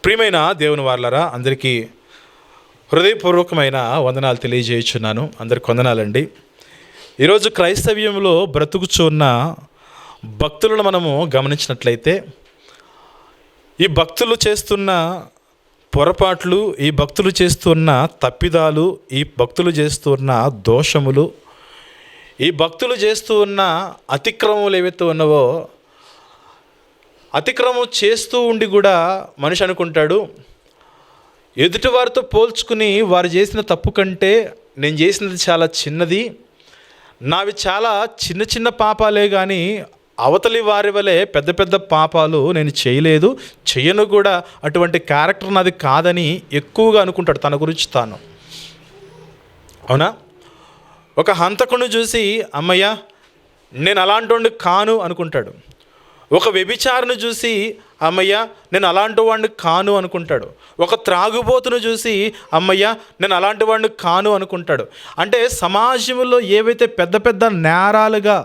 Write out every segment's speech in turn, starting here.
ప్రియమైన దేవుని వారలారా, అందరికీ హృదయపూర్వకమైన వందనాలు తెలియజేయుచున్నాను. అందరికి వందనాలండి. ఈరోజు క్రైస్తవ్యంలో బ్రతుకుచున్న భక్తులను మనము గమనించినట్లయితే, ఈ భక్తులు చేస్తున్న పొరపాట్లు, ఈ భక్తులు చేస్తున్న తప్పిదాలు, ఈ భక్తులు చేస్తున్న దోషములు, ఈ భక్తులు చేస్తూ ఉన్న అతిక్రమములు ఏవైతే ఉన్నావో, అతిక్రమం చేస్తూ ఉండి కూడా మనిషి అనుకుంటాడు, ఎదుటివారితో పోల్చుకుని వారు చేసిన తప్పు కంటే నేను చేసినది చాలా చిన్నది, నావి చాలా చిన్న చిన్న పాపాలే కానీ అవతలి వారి వలె పెద్ద పెద్ద పాపాలు నేను చేయలేదు, చెయ్యను కూడా, అటువంటి క్యారెక్టర్ నాది కాదని ఎక్కువగా అనుకుంటాడు తన గురించి తాను. అవునా? ఒక హంతకుడిని చూసి అమ్మయ్య నేను అలాంటి కాను అనుకుంటాడు. ఒక వ్యభిచారిని చూసి అమ్మయ్య నేను అలాంటి వాడిని కాను అనుకుంటాడు. ఒక త్రాగుబోతును చూసి అమ్మయ్య నేను అలాంటి వాడిని కాను అనుకుంటాడు. అంటే సమాజంలో ఏవైతే పెద్ద పెద్ద నేరాలుగా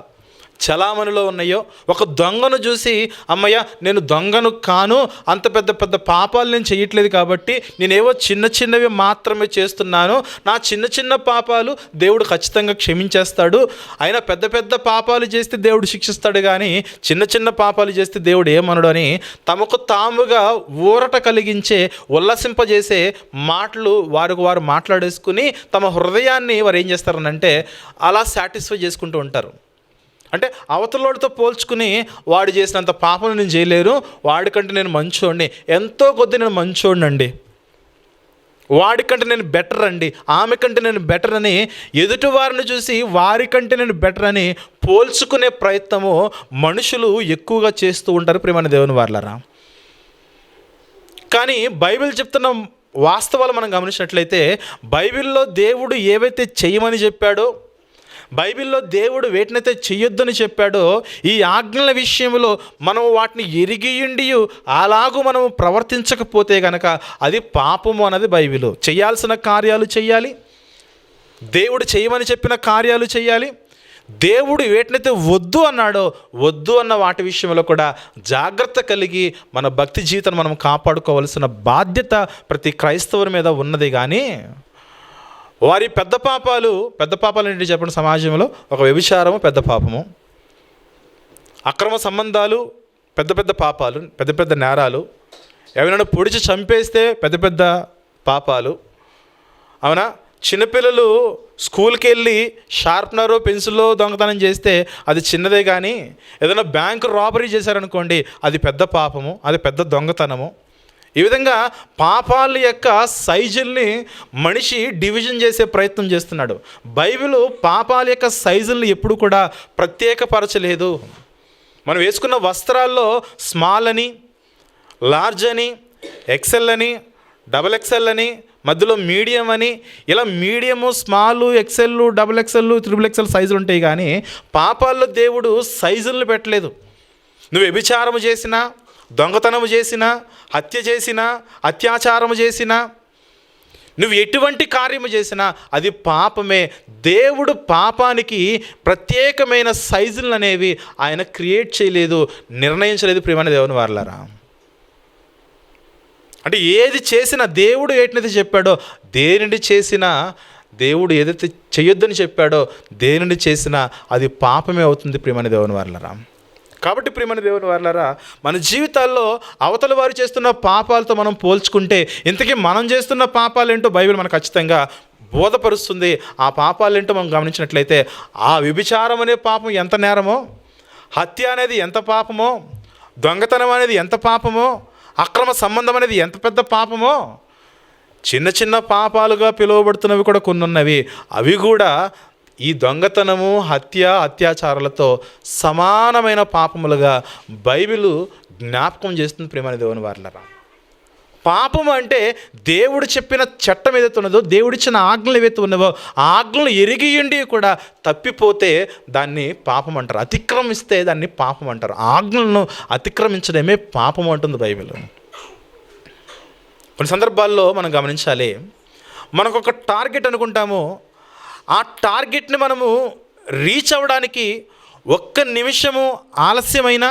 చలామణిలో ఉన్నాయో, ఒక దొంగను చూసి అమ్మయ్య నేను దొంగను కాను, అంత పెద్ద పెద్ద పాపాలు నేను చేయట్లేదు కాబట్టి నేనేవో చిన్న చిన్నవి మాత్రమే చేస్తున్నాను, నా చిన్న చిన్న పాపాలు దేవుడు ఖచ్చితంగా క్షమించేస్తాడు, అయినా పెద్ద పెద్ద పాపాలు చేస్తే దేవుడు శిక్షిస్తాడు కానీ చిన్న చిన్న పాపాలు చేస్తే దేవుడు ఏమనడు అని తమకు తాముగా ఊరట కలిగించే, ఉల్లసింపజేసే మాటలు వారు మాట్లాడేసుకుని తమ హృదయాన్ని వారు ఏం చేస్తారనంటే అలా సాటిస్ఫై చేసుకుంటూ ఉంటారు. అంటే అవతలోడితో పోల్చుకుని వాడు చేసినంత పాపం నేను చేయలేరు, వాడికంటే నేను మంచోడిని, ఎంతో కొద్ది నేను మంచోడిని అండి, వాడికంటే నేను బెటర్ అండి, ఆమె కంటే నేను బెటర్ అని ఎదుటివారిని చూసి వారికంటే నేను బెటర్ అని పోల్చుకునే ప్రయత్నము మనుషులు ఎక్కువగా చేస్తూ ఉంటారు. ప్రియమైన దేవుని వారలారా, కానీ బైబిల్ చెప్తున్న వాస్తవాలు మనం గమనించినట్లయితే, బైబిల్లో దేవుడు ఏవైతే చేయమని చెప్పాడో, బైబిల్లో దేవుడు వేటినైతే చెయ్యొద్దని చెప్పాడో, ఈ ఆజ్ఞల విషయంలో మనం వాటిని ఎరిగియుండి అలాగూ మనము ప్రవర్తించకపోతే గనక అది పాపము అన్నది బైబిల్. చేయాల్సిన కార్యాలు చేయాలి, దేవుడు చేయమని చెప్పిన కార్యాలు చేయాలి, దేవుడు వేటినైతే వద్దు అన్నాడో వద్దు అన్న వాటి విషయంలో కూడా జాగ్రత్త కలిగి మన భక్తి జీవితాన్ని మనం కాపాడుకోవాల్సిన బాధ్యత ప్రతి క్రైస్తవుని మీద ఉన్నది. కానీ వారి పెద్ద పాపాలు ఏంటి చెప్పండి? సమాజంలో ఒక వ్యభిచారము పెద్ద పాపము, అక్రమ సంబంధాలు పెద్ద పెద్ద పాపాలు, పెద్ద పెద్ద నేరాలు, ఎవరైనా పొడిచి చంపేస్తే పెద్ద పెద్ద పాపాలు. అవునా? చిన్నపిల్లలు స్కూల్కి వెళ్ళి షార్ప్నరో పెన్సిల్లో దొంగతనం చేస్తే అది చిన్నదే, కానీ ఏదైనా బ్యాంకు రాబరీ చేశారనుకోండి అది పెద్ద పాపము, అది పెద్ద దొంగతనము. ఈ విధంగా పాపాల యొక్క సైజుల్ని మనిషి డివిజన్ చేసే ప్రయత్నం చేస్తున్నాడు. బైబిల్ పాపాల యొక్క సైజుల్ని ఎప్పుడు కూడా ప్రత్యేకపరచలేదు. మనం వేసుకున్న వస్త్రాల్లో స్మాల్ అని, లార్జ్ అని, ఎక్సెల్ అని, డబల్ ఎక్సెల్ అని, మధ్యలో మీడియం అని, ఇలా medium, small, XL, double XL, triple XL సైజులు ఉంటాయి. కానీ పాపాల్లో దేవుడు సైజులను పెట్టలేదు. నువ్వు వ్యభిచారము చేసినా, దొంగతనము చేసినా, హత్య చేసినా, అత్యాచారము చేసినా, నువ్వు ఎటువంటి కార్యము చేసినా అది పాపమే. దేవుడు పాపానికి ప్రత్యేకమైన సైజులు అనేవి ఆయన క్రియేట్ చేయలేదు, నిర్ణయించలేదు. ప్రియమైన దేవుని వారలారా, అంటే ఏది చేసినా దేవుడు ఏటినైతే చెప్పాడో, దేనిని చేసినా దేవుడు ఏదైతే చేయొద్దని చెప్పాడో దేనిని చేసినా అది పాపమే అవుతుంది. ప్రియమైన దేవుని వారలారా, కాబట్టి ప్రియమైన దేవుని వారలారా, మన జీవితాల్లో అవతల వారు చేస్తున్న పాపాలతో మనం పోల్చుకుంటే ఇంతకీ మనం చేస్తున్న పాపాలేంటో బైబిల్ మనకు ఖచ్చితంగా బోధపరుస్తుంది. ఆ పాపాలేంటో మనం గమనించినట్లయితే, ఆ వ్యభిచారం అనే పాపం ఎంత నేరమో, హత్య అనేది ఎంత పాపమో, దొంగతనం అనేది ఎంత పాపమో, అక్రమ సంబంధం అనేది ఎంత పెద్ద పాపమో, చిన్న చిన్న పాపాలుగా పిలువబడుతున్నవి కూడా కొన్ని ఉన్నవి. అవి కూడా ఈ దొంగతనము, హత్య, అత్యాచారాలతో సమానమైన పాపములుగా బైబిల్ జ్ఞాపకం చేస్తుంది. ప్రియమైన దేవుని వారలారా, పాపము అంటే దేవుడు చెప్పిన చట్టం ఏదైతే ఉన్నదో, దేవుడిచ్చిన ఆజ్ఞలు ఏవైతే ఉన్నవో ఆ ఆజ్ఞలు ఎరిగియుండి కూడా తప్పిపోతే దాన్ని పాపం అంటారు. అతిక్రమిస్తే దాన్ని పాపం అంటారు. ఆజ్ఞలను అతిక్రమించడమే పాపం అంటుంది బైబిల్. కొన్ని సందర్భాల్లో మనం గమనించాలి, మనకు ఒక టార్గెట్ అనుకుంటాము, ఆ టార్గెట్ని మనము రీచ్ అవ్వడానికి ఒక్క నిమిషము ఆలస్యమైనా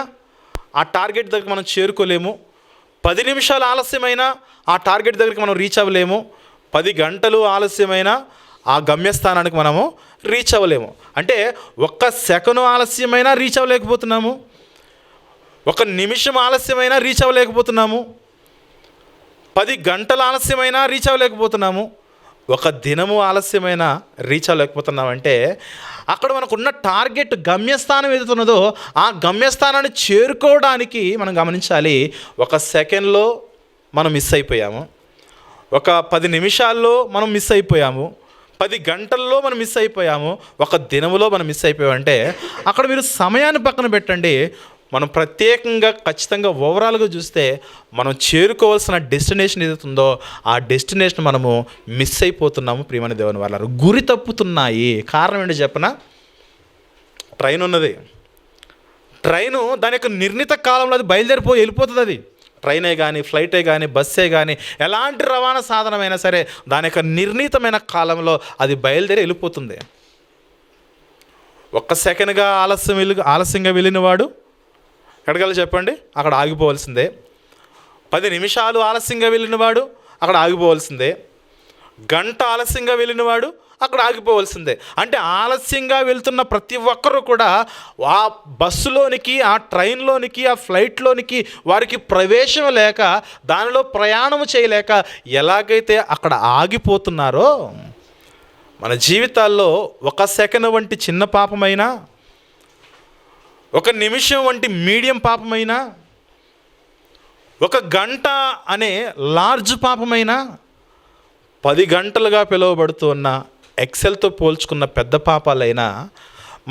ఆ టార్గెట్ దగ్గర మనం చేరుకోలేము. 10 నిమిషాలు ఆలస్యమైనా ఆ టార్గెట్ దగ్గరికి మనం రీచ్ అవ్వలేము. 10 గంటలు ఆలస్యమైనా ఆ గమ్యస్థానానికి మనము రీచ్ అవ్వలేము. అంటే 1 సెకను ఆలస్యమైనా రీచ్ అవ్వలేకపోతున్నాము, 1 నిమిషం ఆలస్యమైనా రీచ్ అవ్వలేకపోతున్నాము, 10 గంటలు ఆలస్యమైనా రీచ్ అవ్వలేకపోతున్నాము, 1 దినము ఆలస్యమైనా రీచ్ అవ్వలేకపోతున్నాం. అంటే అక్కడ మనకున్న టార్గెట్ గమ్యస్థానం ఏదైతే ఉన్నదో ఆ గమ్యస్థానాన్ని చేరుకోవడానికి మనం గమనించాలి, 1 సెకండ్లో మనం మిస్ అయిపోయాము, 10 నిమిషాల్లో మనం మిస్ అయిపోయాము, 10 గంటల్లో మనం మిస్ అయిపోయాము, 1 దినములో మనం మిస్ అయిపోయామంటే అక్కడ మీరు సమయాన్ని పక్కన పెట్టండి, మనం ప్రత్యేకంగా ఖచ్చితంగా ఓవరాల్గా చూస్తే మనం చేరుకోవాల్సిన డెస్టినేషన్ ఏదైతే ఉందో ఆ డెస్టినేషన్ మనము మిస్ అయిపోతున్నాము. ప్రియమైన దేవుని వాళ్ళారు, గురి తప్పుతున్నాయి. కారణం ఏంటో చెప్పనా? ట్రైన్ ఉన్నది, ట్రైను దాని యొక్క నిర్ణీత కాలంలో అది బయలుదేరిపోయి వెళ్ళిపోతుంది. అది ట్రైనే కానీ, ఫ్లైటే కానీ, బస్సే కానీ, ఎలాంటి రవాణా సాధనమైనా సరే దాని యొక్క నిర్ణీతమైన కాలంలో అది బయలుదేరి వెళ్ళిపోతుంది. 1 సెకండ్గా ఆలస్యంగా వెళ్ళినవాడు ఎక్కడికెళ్ళి చెప్పండి, అక్కడ ఆగిపోవాల్సిందే. 10 నిమిషాలు ఆలస్యంగా వెళ్ళినవాడు అక్కడ ఆగిపోవాల్సిందే. గంట ఆలస్యంగా వెళ్ళినవాడు అక్కడ ఆగిపోవాల్సిందే. అంటే ఆలస్యంగా వెళ్తున్న ప్రతి ఒక్కరూ కూడా ఆ బస్సులోనికి, ఆ ట్రైన్లోనికి, ఆ ఫ్లైట్లోనికి వారికి ప్రవేశం లేక, దానిలో ప్రయాణం చేయలేక ఎలాగైతే అక్కడ ఆగిపోతున్నారో, మన జీవితాల్లో 1 సెకండ్ వంటి చిన్న పాపమైనా, 1 నిమిషం వంటి మీడియం పాపమైనా, 1 గంట అనే లార్జ్ పాపమైనా, 10 గంటలుగా పిలువబడుతూ ఉన్న ఎక్సెల్తో పోల్చుకున్న పెద్ద పాపాలైనా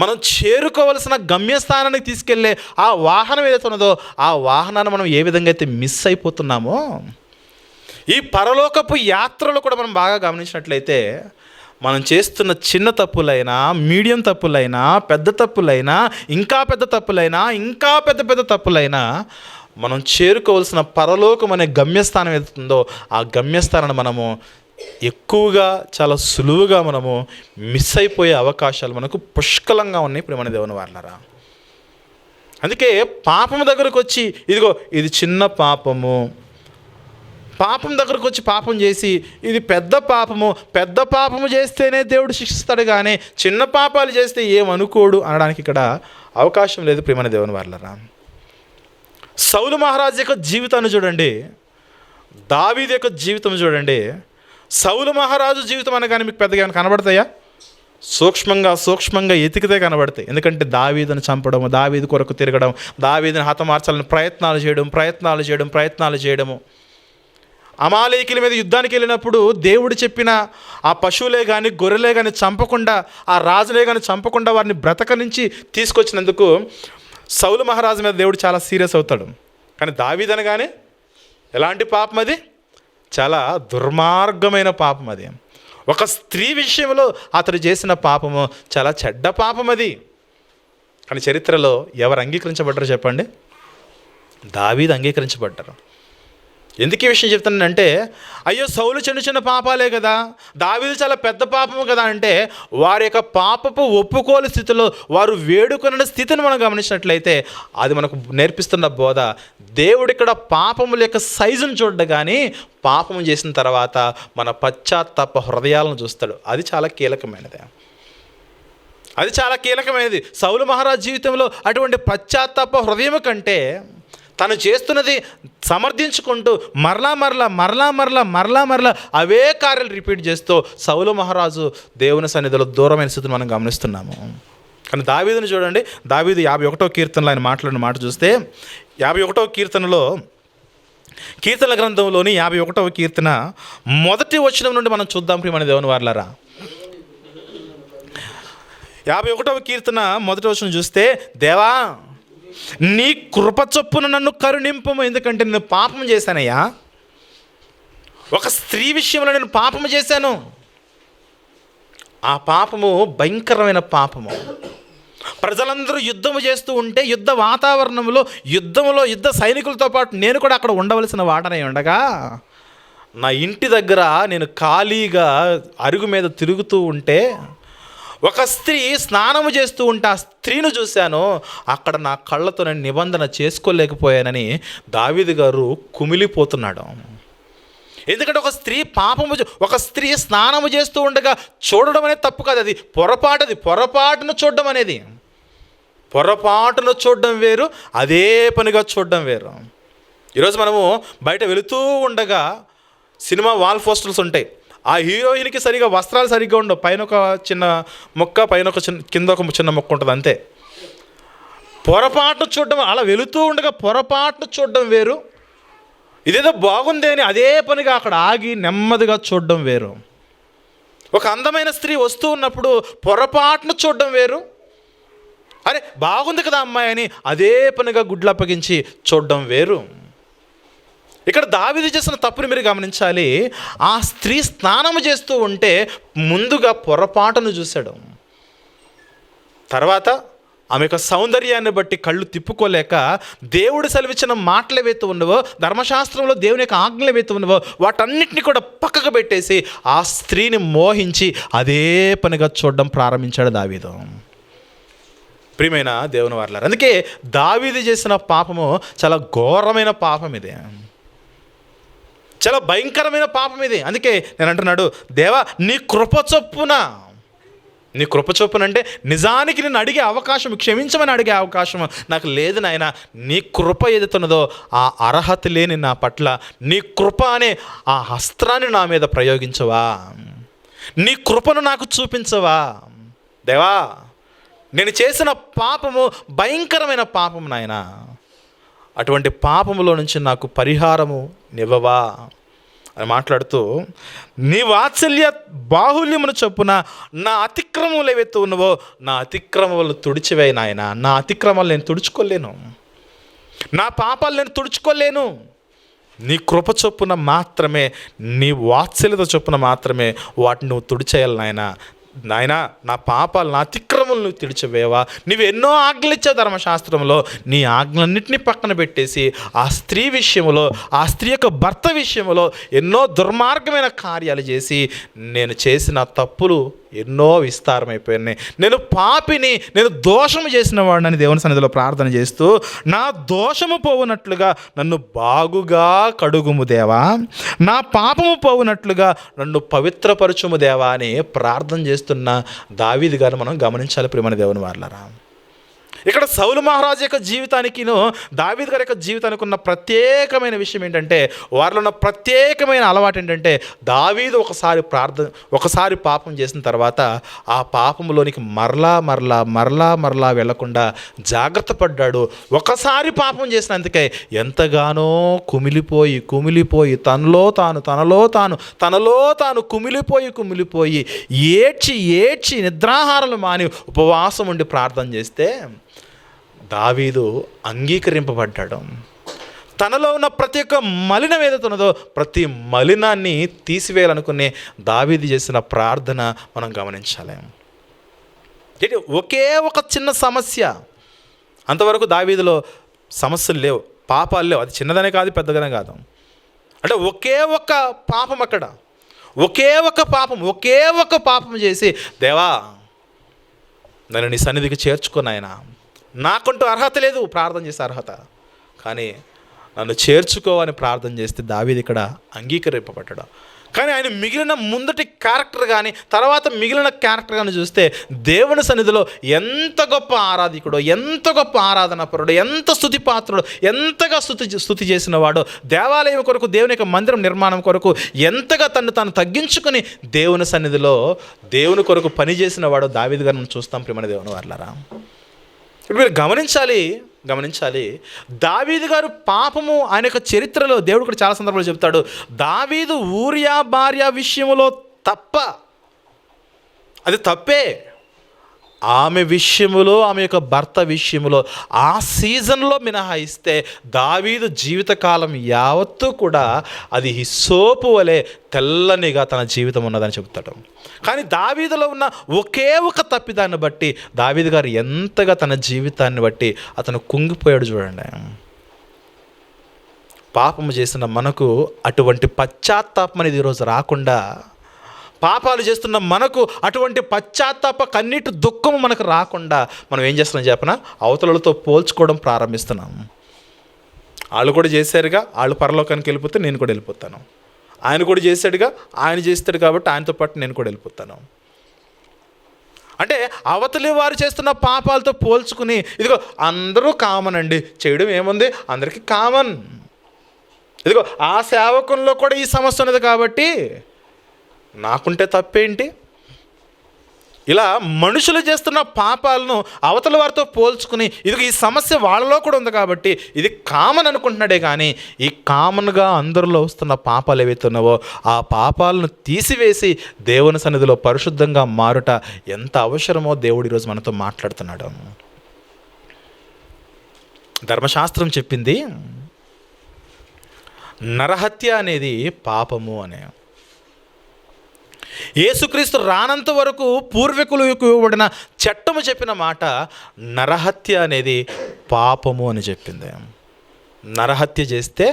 మనం చేరుకోవలసిన గమ్యస్థానానికి తీసుకెళ్లే ఆ వాహనం ఏదైతే ఉన్నదో ఆ వాహనాన్ని మనం ఏ విధంగా అయితే మిస్ అయిపోతున్నామో, ఈ పరలోకపు యాత్రలో కూడా మనం బాగా గమనించినట్లయితే మనం చేస్తున్న చిన్న తప్పులైనా, మీడియం తప్పులైనా, పెద్ద తప్పులైనా, ఇంకా పెద్ద తప్పులైనా, ఇంకా పెద్ద పెద్ద తప్పులైనా మనం చేరుకోవాల్సిన పరలోకం అనే గమ్యస్థానం ఏదైతుందో ఆ గమ్యస్థానాన్ని మనము ఎక్కువగా, చాలా సులువుగా మనము మిస్ అయిపోయే అవకాశాలు మనకు పుష్కలంగా ఉన్నాయి. ప్రియమైన దేవుని వాళ్ళారా, అందుకే పాపం దగ్గరకు వచ్చి ఇదిగో ఇది చిన్న పాపము, పాపం దగ్గరకు వచ్చి పాపం చేసి ఇది పెద్ద పాపము, పెద్ద పాపము చేస్తేనే దేవుడు శిక్షిస్తాడు కానీ చిన్న పాపాలు చేస్తే ఏమనుకోడు అనడానికి ఇక్కడ అవకాశం లేదు. ప్రియమైన దేవుని వాళ్ళరా, సౌలు మహారాజు యొక్క జీవితాన్ని చూడండి, దావీదు యొక్క జీవితం చూడండి. సౌలు మహారాజు జీవితం అనగానే మీకు పెద్దగా ఏమైనా కనబడతాయా? సూక్ష్మంగా ఎతికితే కనబడతాయి. ఎందుకంటే దావీదును చంపడం, దావీదు కొరకు తిరగడం, దావీదుని హతమార్చాలని ప్రయత్నాలు చేయడము, అమాలేకీల మీద యుద్ధానికి వెళ్ళినప్పుడు దేవుడు చెప్పిన ఆ పశువులే కానీ, గొర్రెలే కానీ చంపకుండా, ఆ రాజులే కానీ చంపకుండా వారిని బ్రతక నుంచి తీసుకొచ్చినందుకు సౌలు మహారాజు మీద దేవుడు చాలా సీరియస్ అవుతాడు. కానీ దావీదు అనగానే ఎలాంటి పాపం అది? చాలా దుర్మార్గమైన పాపం అది. 1 స్త్రీ విషయంలో అతడు చేసిన పాపము చాలా చెడ్డ పాపం అది. కానీ చరిత్రలో ఎవరు అంగీకరించబడ్డారు చెప్పండి? దావీదు అంగీకరించబడ్డారు. ఎందుకు ఈ విషయం చెప్తానంటే, అయ్యో సౌలు చిన్న పాపాలే కదా, దావీదు చాలా పెద్ద పాపము కదా అంటే వారి యొక్క పాపపు ఒప్పుకోలు స్థితిలో వారు వేడుకొన్న స్థితిని మనం గమనించినట్లయితే అది మనకు నేర్పిస్తున్న బోధ. దేవుడు ఇక్కడ పాపముల యొక్క సైజును చూడ్డ కానీ పాపం చేసిన తర్వాత మన పశ్చాత్తాప హృదయాలను చూస్తాడు. అది చాలా కీలకమైనది. సౌలు మహారాజ్ జీవితంలో అటువంటి పశ్చాత్తాప హృదయం కంటే తను చేస్తున్నది సమర్థించుకుంటూ మరలా అవే కార్యాలు రిపీట్ చేస్తూ సౌలు మహారాజు దేవుని సన్నిధిలో దూరమైన స్థితిని మనం గమనిస్తున్నాము. కానీ దావీదుని చూడండి, దావీదు 51వ కీర్తనలో ఆయన మాట్లాడిన మాట చూస్తే 51వ కీర్తనలో, కీర్తనల గ్రంథంలోని 51వ కీర్తన మొదటి వచనం నుండి మనం చూద్దాం. ప్రియమైన దేవుని వారలారా, 51వ కీర్తన మొదటి వచనం చూస్తే, దేవా నీ కృప చొప్పున నన్ను కరుణింపము, ఎందుకంటే నేను పాపం చేశానయ్యా. 1 స్త్రీ విషయంలో నేను పాపము చేశాను. ఆ పాపము భయంకరమైన పాపము. ప్రజలందరూ యుద్ధము చేస్తూ ఉంటే యుద్ధ వాతావరణంలో యుద్ధ సైనికులతో పాటు నేను కూడా అక్కడ ఉండవలసిన వాడనై ఉండగా నా ఇంటి దగ్గర నేను ఖాళీగా అరుగు మీద తిరుగుతూ ఉంటే ఒక స్త్రీ స్నానము చేస్తూ ఉంటే ఆ స్త్రీని చూశాను, అక్కడ నా కళ్ళతో నేను నిబంధన చేసుకోలేకపోయానని దావీదు గారు కుమిలిపోతున్నాడు. ఎందుకంటే ఒక స్త్రీ స్నానము చేస్తూ ఉండగా చూడడం అనేది తప్పు కాదు, అది పొరపాటును చూడడం అనేది. పొరపాటును చూడడం వేరు, అదే పనిగా చూడడం వేరు. ఈరోజు మనము బయట వెళుతూ ఉండగా సినిమా వాల్ పోస్టర్స్ ఉంటాయి. ఆ హీరోయిన్కి సరిగా వస్త్రాలు సరిగ్గా ఉండవు, పైన ఒక చిన్న మొక్క, పైన ఒక కింద ఒక చిన్న మొక్క ఉంటుంది అంతే. పొరపాటును చూడడం, అలా వెళుతూ ఉండగా పొరపాటును చూడడం వేరు, ఇదేదో బాగుంది అని అదే పనిగా అక్కడ ఆగి నెమ్మదిగా చూడడం వేరు. ఒక అందమైన స్త్రీ వస్తూ ఉన్నప్పుడు పొరపాటును చూడడం వేరు, అరే బాగుంది కదా అమ్మాయి అని అదే పనిగా గుడ్లు అప్పగించి చూడడం వేరు. ఇక్కడ దావీదు చేసిన తప్పుని మీరు గమనించాలి. ఆ స్త్రీ స్నానము చేస్తూ ఉంటే ముందుగా పొరపాటును చూశాడు, తర్వాత ఆమె యొక్క సౌందర్యాన్ని బట్టి కళ్ళు తిప్పుకోలేక దేవుడు సెలవిచ్చిన మాటలు ఏవైతే ఉన్నవో, ధర్మశాస్త్రంలో దేవుని యొక్క ఆజ్ఞలు ఏవైతే ఉన్నవో వాటన్నిటిని కూడా పక్కకు పెట్టేసి ఆ స్త్రీని మోహించి అదే పనిగా చూడడం ప్రారంభించాడు దావీదు. ప్రియమైన దేవుని వారలారా, అందుకే దావీదు చేసిన పాపము చాలా ఘోరమైన పాపం ఇది, చాలా భయంకరమైన పాపం ఇది. అందుకే నేను అంటున్నాడు, దేవా నీ కృప చొప్పున అంటే నిజానికి నేను అడిగే అవకాశం, క్షమించమని అడిగే అవకాశం నాకు లేదు నాయన. నీ కృప ఏదైతున్నదో ఆ అర్హత లేని నా పట్ల నీ కృప అనే ఆ అస్త్రాన్ని నా మీద ప్రయోగించవా, నీ కృపను నాకు చూపించవా దేవా. నేను చేసిన పాపము భయంకరమైన పాపము నాయన, అటువంటి పాపములో నుంచి నాకు పరిహారము నివ్వవా అని మాట్లాడుతూ, నీ వాత్సల్య బాహుల్యమును చొప్పున నా అతిక్రమములు ఏవైతే ఉన్నవో నా అతిక్రమములను తుడిచివేయి నాయన. నా అతిక్రమాలు నేను తుడుచుకోలేను, నా పాపాలు నేను తుడుచుకోలేను. నీ కృప చొప్పున మాత్రమే, నీ వాత్సల్యత చొప్పున మాత్రమే వాటిని నువ్వు తుడిచేయాలి నాయన. నాయన నా పాపాలు, నా అతిక్రమలు నువ్వు తుడిచివేవా. నువ్వు ఎన్నో ఆజ్ఞలు ఇచ్చావు ధర్మశాస్త్రంలో, నీ ఆజ్ఞలన్నింటినీ పక్కన పెట్టేసి ఆ స్త్రీ విషయంలో, ఆ స్త్రీ యొక్క భర్త విషయంలో ఎన్నో దుర్మార్గమైన కార్యాలు చేసి నేను చేసిన తప్పులు ఎన్నో విస్తారమైపోయినాయి. నేను పాపిని, నేను దోషము చేసిన వాడిని దేవుని సన్నిధిలో ప్రార్థన చేస్తూ, నా దోషము పోవునట్లుగా నన్ను బాగుగా కడుగుము దేవా, నా పాపము పోవునట్లుగా నన్ను పవిత్రపరచుము దేవా అని ప్రార్థన చేస్తున్న దావీదు గారిని మనం గమనించాలి ప్రియమైన దేవుని వారలారా. ఇక్కడ సౌలు మహారాజు యొక్క జీవితానికిను దావీదు గారి యొక్క జీవితానికి ఉన్న ప్రత్యేకమైన విషయం ఏంటంటే, వారిలో ఉన్న ప్రత్యేకమైన అలవాటు ఏంటంటే, దావీదు ఒకసారి పాపం చేసిన తర్వాత ఆ పాపంలోనికి మరలా వెళ్లకుండా జాగ్రత్త పడ్డాడు. ఒకసారి పాపం చేసినందుకే ఎంతగానో కుమిలిపోయి తనలో తాను కుమిలిపోయి ఏడ్చి నిద్రాహారాలు మాని ఉపవాసం ఉండి ప్రార్థన చేస్తే దావీదు అంగీకరింపబడ్డాడు. తనలో ఉన్న ప్రతి ఒక్క మలినం ఏదైతే ఉన్నదో ప్రతి మలినాన్ని తీసివేయాలనుకునే దావీదు చేసిన ప్రార్థన మనం గమనించాలి. ఒకే ఒక చిన్న సమస్య, అంతవరకు దావీదులో సమస్యలు లేవు, పాపాలు లేవు. అది చిన్నదనే కాదు, పెద్దదనే కాదు. అంటే ఒకే ఒక పాపం, అక్కడ ఒకే ఒక పాపం చేసి, దేవా నన్ను నీ సన్నిధికి చేర్చుకున్నాయన, నాకంటూ అర్హత లేదు ప్రార్థన చేసే అర్హత, కానీ నన్ను చేర్చుకోవని ప్రార్థన చేస్తే దావీదు ఇక్కడ అంగీకరింపబడ్డాడు. కానీ ఆయన మిగిలిన ముందటి క్యారెక్టర్ కానీ తర్వాత మిగిలిన క్యారెక్టర్ కానీ చూస్తే దేవుని సన్నిధిలో ఎంత గొప్ప ఆరాధికుడో, ఎంత గొప్ప ఆరాధనాపరుడు, ఎంత స్తుతిపాత్రుడు, ఎంతగా స్తుతి చేసిన వాడు, దేవాలయం కొరకు, దేవుని యొక్క మందిరం నిర్మాణం కొరకు ఎంతగా తాను తగ్గించుకొని దేవుని సన్నిధిలో దేవుని కొరకు పనిచేసిన వాడు దావీదు గారిని చూస్తాం ప్రియమైన దేవుని వారలారా. ఇప్పుడు మీరు గమనించాలి దావీదు గారు పాపము ఆయన యొక్క చరిత్రలో దేవుడు కూడా చాలా సందర్భాలు చెప్తాడు. దావీదు ఊరియా భార్య విషయంలో అది తప్పే, ఆమె విషయములో, ఆమె యొక్క భర్త విషయములో ఆ సీజన్లో మినహాయిస్తే దావీదు జీవితకాలం యావత్తూ కూడా అది హిస్సోపు వలె తెల్లనిగా తన జీవితం ఉన్నదని చెబుతాడు. కానీ దావీదులో ఉన్న ఒకే ఒక తప్పిదాన్ని బట్టి దావీదు గారు ఎంతగా తన జీవితాన్ని బట్టి అతను కుంగిపోయాడు చూడండి. పాపము చేసిన మనకు అటువంటి పశ్చాత్తాపం అనేది ఈరోజు రాకుండా పాపాలు చేస్తున్న మనకు అటువంటి పశ్చాత్తాప కన్నీటి దుఃఖము మనకు రాకుండా మనం ఏం చేస్తున్నాం చెప్పనా, అవతలతో పోల్చుకోవడం ప్రారంభిస్తున్నాం. వాళ్ళు కూడా చేశారుగా, వాళ్ళు పరలోకానికి వెళ్ళిపోతే నేను కూడా వెళ్ళిపోతాను. ఆయన కూడా చేశాడుగా, ఆయన చేస్తాడు కాబట్టి ఆయనతో పాటు నేను కూడా వెళ్ళిపోతాను. అంటే అవతలి వారు చేస్తున్న పాపాలతో పోల్చుకుని, ఇదిగో అందరూ కామన్ అండి, చేయడం ఏముంది, అందరికీ కామన్. ఇదిగో ఆ సేవకుల్లో కూడా ఈ సమస్య ఉన్నది కాబట్టి నాకుంటే తప్పేంటి? ఇలా మనుషులు చేస్తున్న పాపాలను అవతల వారితో పోల్చుకుని, ఇదిగో ఈ సమస్య వాళ్ళలో కూడా ఉంది కాబట్టి ఇది కామన్ అనుకుంటున్నాడే కానీ, ఈ కామన్గా అందరిలో వస్తున్న పాపాలు ఏవైతే ఉన్నావో ఆ పాపాలను తీసివేసి దేవుని సన్నిధిలో పరిశుద్ధంగా మారుట ఎంత అవసరమో దేవుడు ఈరోజు మనతో మాట్లాడుతున్నాడు. ధర్మశాస్త్రం చెప్పింది నరహత్య అనేది పాపము అనే. యేసుక్రీస్తు రానంత వరకు పూర్వీకులకు ఇవ్వబడిన చట్టము చెప్పిన మాట నరహత్య అనేది పాపము అని చెప్పింది. నరహత్య చేస్తే